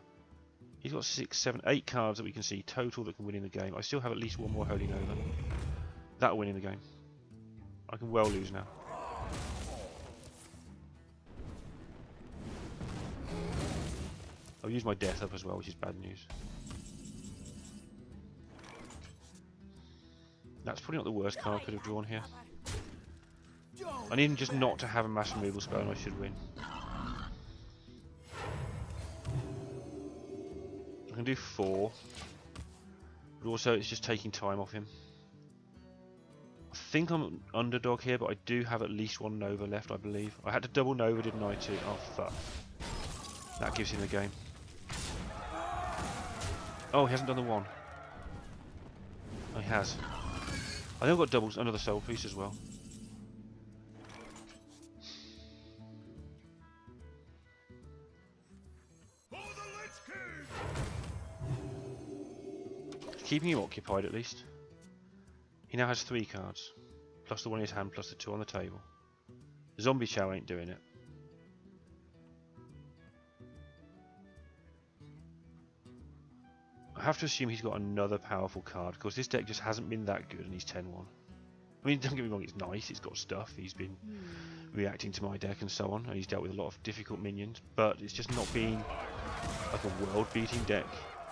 He's got 6, 7, 8 cards that we can see total that can win in the game. I still have at least one more Holy Nova. That'll win in the game. I can well lose now. I'll use my death up as well, which is bad news. That's probably not the worst card I could have drawn here. I need him just not to have a mass removal spell and I should win. I can do 4. But also it's just taking time off him. I think I'm an underdog here, but I do have at least 1 Nova left, I believe. I had to double Nova, didn't I, too? Oh, fuck. That gives him the game. Oh, he hasn't done the 1. Oh, he has. I think I've got doubles, another soul piece as well. Keeping him occupied at least. He now has 3 cards, plus the 1 in his hand, plus the 2 on the table. Zombie Chow ain't doing it. I have to assume he's got another powerful card, because this deck just hasn't been that good and he's 10-1. I mean, don't get me wrong, it's nice, it's got stuff, he's been reacting to my deck and so on, and he's dealt with a lot of difficult minions, but it's just not been like a world-beating deck,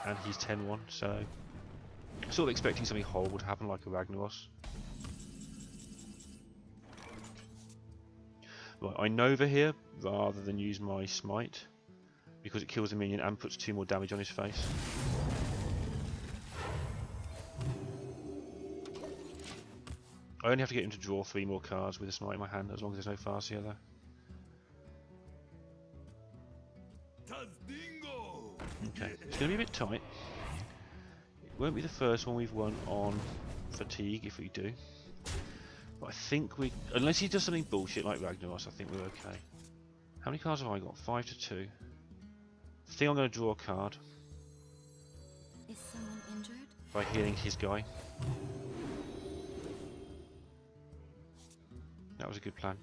and he's 10-1, so I'm sort of expecting something horrible to happen like a Ragnaros. Right, I Nova here, rather than use my Smite, because it kills the minion and puts 2 more damage on his face. I only have to get him to draw 3 more cards with a smite in my hand, as long as there's no Farseer there. Okay, it's going to be a bit tight. It won't be the first one we've won on fatigue if we do. But I think we... Unless he does something bullshit like Ragnaros, I think we're okay. How many cards have I got? 5 to 2. I think I'm going to draw a card Is someone injured? by healing his guy. That was a good plan.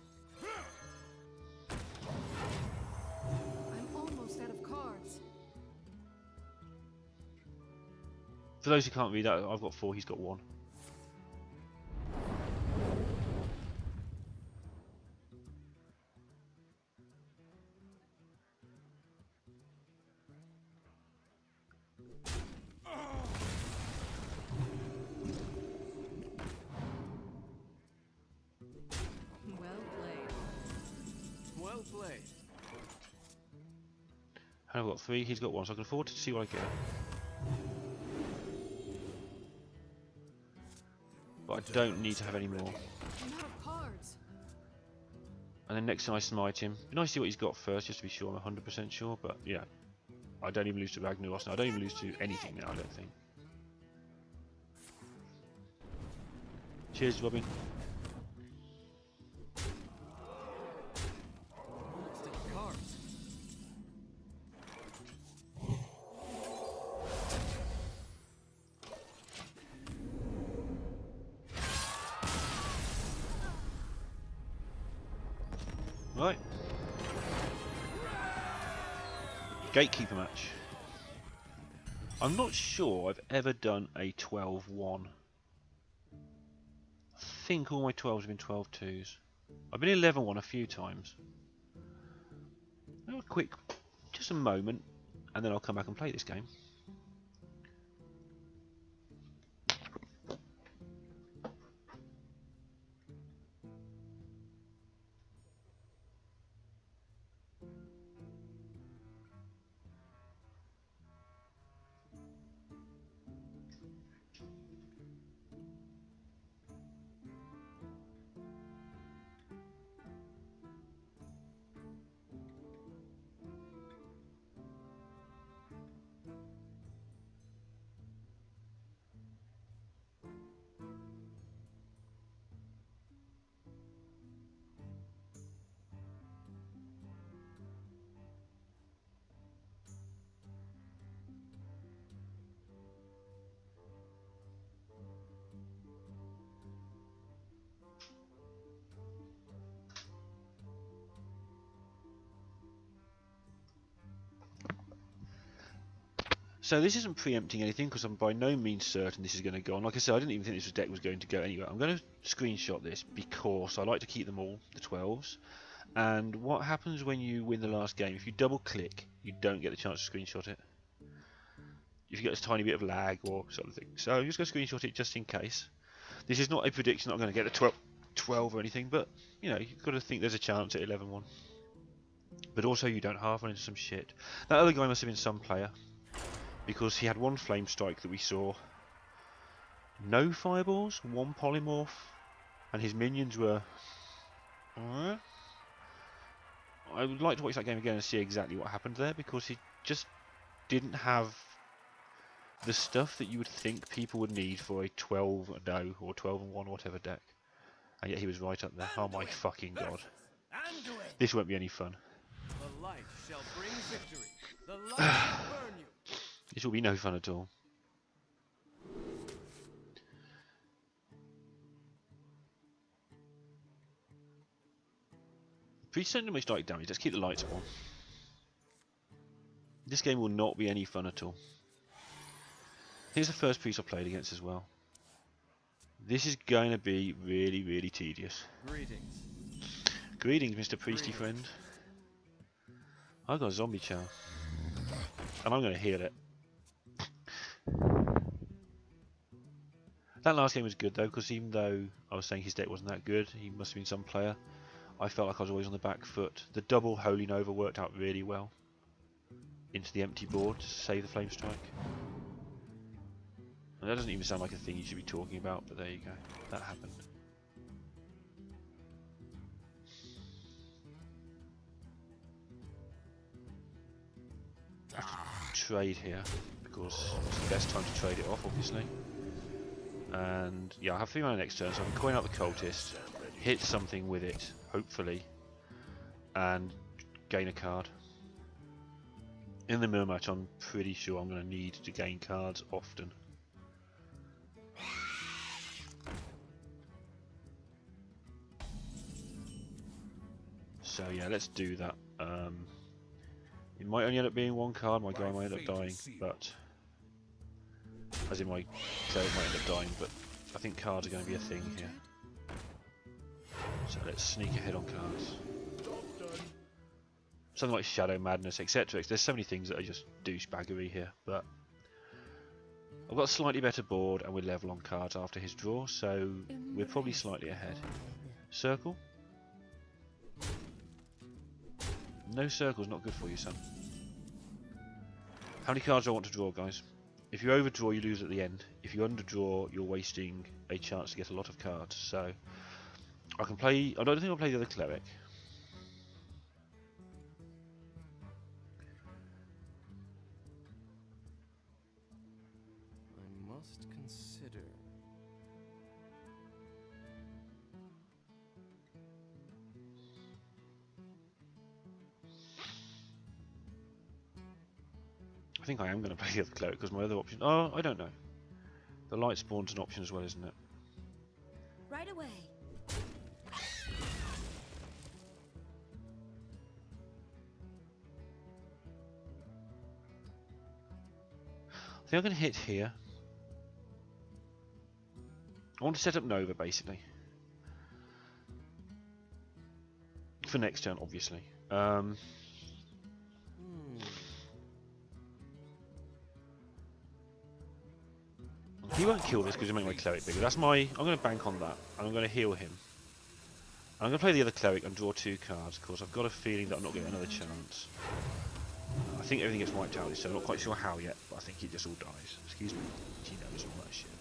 I'm almost out of cards. For those who can't read that, I've got 4, he's got 1. Well played. Well played. And I've got 3, he's got 1, so I can afford to see what I get. But I don't need to have any more. I'm out of cards. And then next time I smite him, it'd be nice to see what he's got first, just to be sure I'm 100% sure, but yeah. I don't even lose to Ragnaros now, I don't even lose to anything now, I don't think. Cheers, Robin. Still cards. Right. Gatekeeper match. I'm not sure I've ever done a 12-1. I think all my 12s have been 12-2s. I've been 11-1 a few times. A quick, just a moment, and then I'll come back and play this game. So this isn't preempting anything because I'm by no means certain this is going to go on. Like I said, I didn't even think this deck was going to go anywhere. I'm going to screenshot this because I like to keep them all, the 12s. And what happens when you win the last game, if you double click, you don't get the chance to screenshot it. If you get a tiny bit of lag or sort of thing. So I'm just going to screenshot it just in case. This is not a prediction that I'm going to get the 12 or anything, but you know, you've got to think there's a chance at 11-1. But also you don't half run into some shit. That other guy must have been some player, because he had 1 flame strike that we saw, no fireballs, 1 polymorph, and his minions were... I would like to watch that game again and see exactly what happened there, because he just didn't have the stuff that you would think people would need for a 12-0 or 12-1 or whatever deck. And yet he was right up there. Oh my fucking god. This won't be any fun. The light shall bring victory. The light shall burn you. This will be no fun at all. Priest don't do much strike damage, let's keep the lights on. This game will not be any fun at all. Here's the first priest I played against as well. This is going to be really, really tedious. Greetings. Greetings, Mr. Priesty friend. I've got a zombie chow. And I'm going to heal it. That last game was good though, because even though I was saying his deck wasn't that good, he must have been some player, I felt like I was always on the back foot. The double Holy Nova worked out really well. into the empty board to save the flame strike. And that doesn't even sound like a thing you should be talking about, but there you go. That happened. I have to trade here because it's the best time to trade it off, obviously. And yeah, I have 3 mana next turn, so I can coin out the cultist, hit something with it, hopefully, and gain a card. In the mirror match, I'm pretty sure I'm going to need to gain cards often. So yeah, let's do that. It might only end up being 1 card, my guy might end up dying, but... As in my cleric might end up dying, but I think cards are going to be a thing here. So let's sneak ahead on cards. Something like Shadow Madness, etc. There's so many things that are just douchebaggery here, but... I've got a slightly better board and we're level on cards after his draw, so we're probably slightly ahead. Circle? No circle's not good for you, son. How many cards do I want to draw, guys? If you overdraw, you lose at the end. If you underdraw, you're wasting a chance to get a lot of cards. So, I can play... I don't think I'll play the other cleric. I must consider. I think I am going to play the other cleric because my other option... Oh, I don't know. The light spawn's an option as well, isn't it? Right away. I think I'm going to hit here. I want to set up Nova, basically. For next turn, obviously. He won't kill this because he'll make my cleric bigger. That's my... I'm going to bank on that. And I'm going to heal him. I'm going to play the other cleric and draw 2 cards because I've got a feeling that I'm not getting another chance. I think everything gets wiped out this turn. I'm not quite sure how yet, but I think it just all dies. Excuse me. He knows all that shit.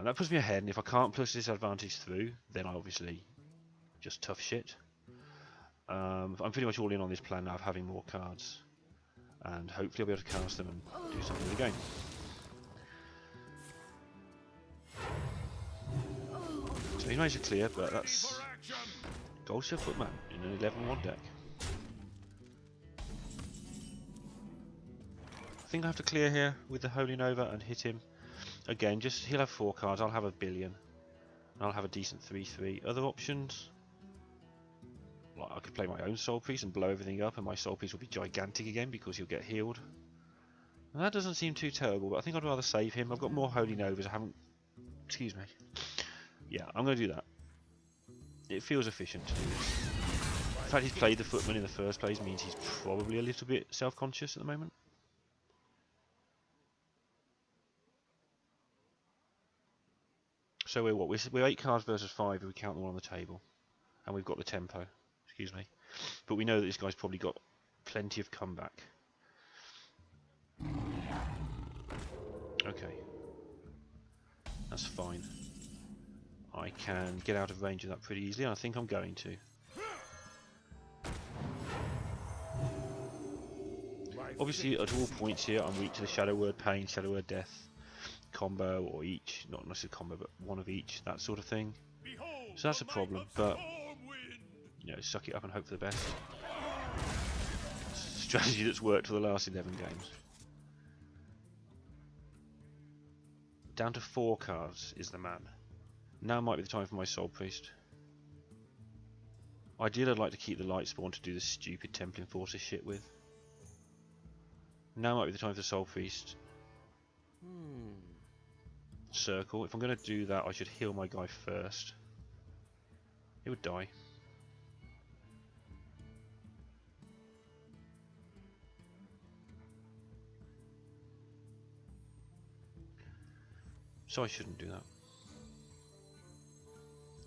That puts me ahead, and if I can't push this advantage through, then I obviously just tough shit. I'm pretty much all in on this plan now of having more cards. And hopefully I'll be able to cast them and do something with the game. So he managed to clear, but that's Goldshield Footman in an 11-1 deck. I think I have to clear here with the Holy Nova and hit him. Again, just he'll have 4 cards, I'll have a billion. And I'll have a decent 3-3. Other options? Like I could play my own Soul Priest and blow everything up and my Soul Priest will be gigantic again because he'll get healed. And that doesn't seem too terrible, but I think I'd rather save him. I've got more Holy Novas, I haven't... Excuse me. Yeah, I'm going to do that. It feels efficient to do this. The fact he's played the Footman in the first place means he's probably a little bit self-conscious at the moment. So we're what? We're 8 cards versus 5 if we count them all on the table. And we've got the tempo. Excuse me. But we know that this guy's probably got plenty of comeback. Okay. That's fine. I can get out of range of that pretty easily, and I think I'm going to. Obviously, at all points here, I'm weak to the Shadow Word Pain, Shadow Word Death combo, or each, not necessarily combo, but one of each, that sort of thing. So that's a problem, but you know, suck it up and hope for the best. It's a strategy that's worked for the last 11 games. Down to 4 cards is the man. Now might be the time for my Soul Priest. Ideally, I'd like to keep the Light Spawn to do this stupid Temple Enforcer shit with. Now might be the time for the Soul Priest. Circle. If I'm going to do that, I should heal my guy first. He would die. So I shouldn't do that.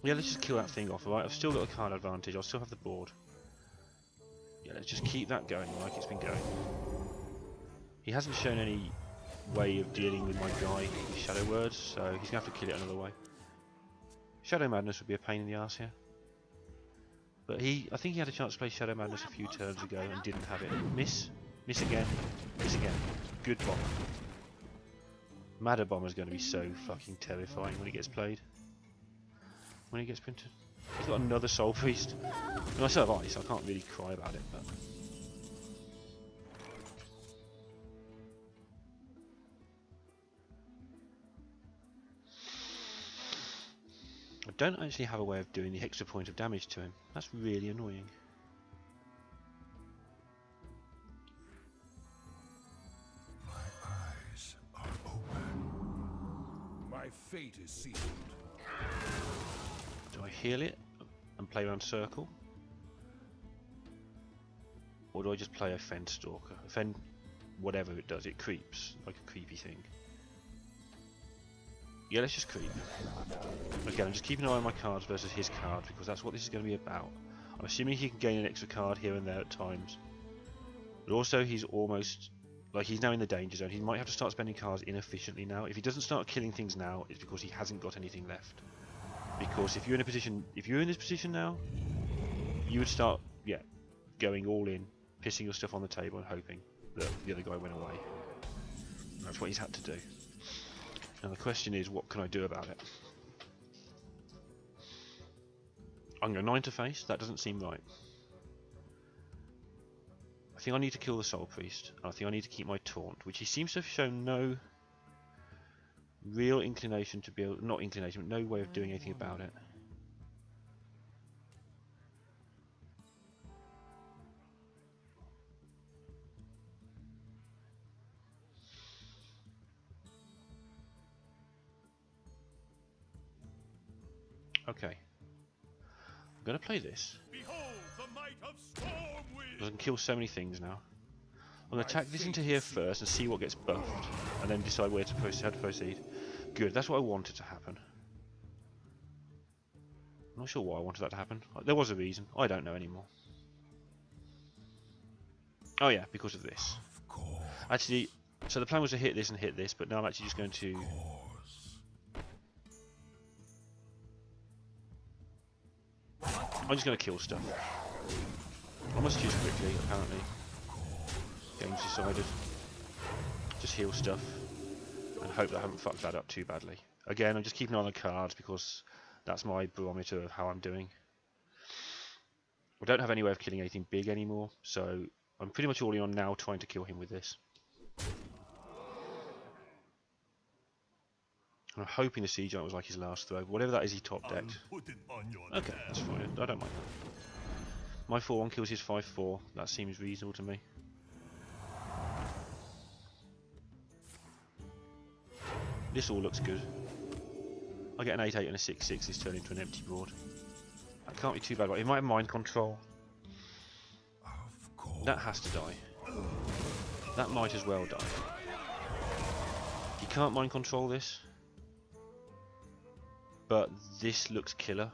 Yeah, let's just kill that thing off, alright? I've still got a card advantage, I'll still have the board. Yeah, Yeah, let's just keep that going like it's been going. He hasn't shown any way of dealing with my guy with Shadow Words, so he's going to have to kill it another way. Shadow Madness would be a pain in the ass here. But I think he had a chance to play Shadow Madness a few turns ago and didn't have it. Miss again, miss again. Good bomb. Madder Bomber's going to be so fucking terrifying when he gets played. When he gets printed. He's got another Soul Priest. And I still have ice, I can't really cry about it, but... I don't actually have a way of doing the extra point of damage to him. That's really annoying. My eyes are open. My fate is sealed. Do I heal it and play around circle? Or do I just play a Fend Stalker? Fend, whatever it does, it creeps, like a creepy thing. Yeah, let's just creep. Again, I'm just keeping an eye on my cards versus his card, because that's what this is going to be about. I'm assuming he can gain an extra card here and there at times. But also, he's almost... like, he's now in the danger zone. He might have to start spending cards inefficiently now. If he doesn't start killing things now, it's because he hasn't got anything left. Because if you're in this position now, you would start, yeah, going all in, pissing your stuff on the table and hoping that the other guy went away. And that's what he's had to do. Now the question is, what can I do about it? I'm going 9 to face. That doesn't seem right. I think I need to kill the Soul Priest. And I think I need to keep my taunt, which he seems to have shown no real inclination to be able, not inclination, but no way of doing anything about it. Okay. I'm going to play this. Behold the might of storm wind. I can kill so many things now. I'm going to attack this into here first and see what gets buffed, and then decide where to proceed, how to proceed. Good, that's what I wanted to happen. I'm not sure why I wanted that to happen. There was a reason. I don't know anymore. Oh yeah, because of this. Of course. Actually, so the plan was to hit this, but now I'm actually just going to... I'm just going to kill stuff. I must choose quickly, apparently. Game's decided. Just heal stuff. And hope that I haven't fucked that up too badly. Again, I'm just keeping an eye on the cards because that's my barometer of how I'm doing. I don't have any way of killing anything big anymore, so I'm pretty much all in on now trying to kill him with this. I'm hoping the Sea Giant was like his last throw. Whatever that is, he top decked. Okay, that's fine. I don't mind that. My 4-1 kills his 5-4. That seems reasonable to me. This all looks good. I get an 8-8 and a 6-6. This turn into an empty board. That can't be too bad. He might have mind control. Of course. That has to die. That might as well die. He can't mind control this. But this looks killer.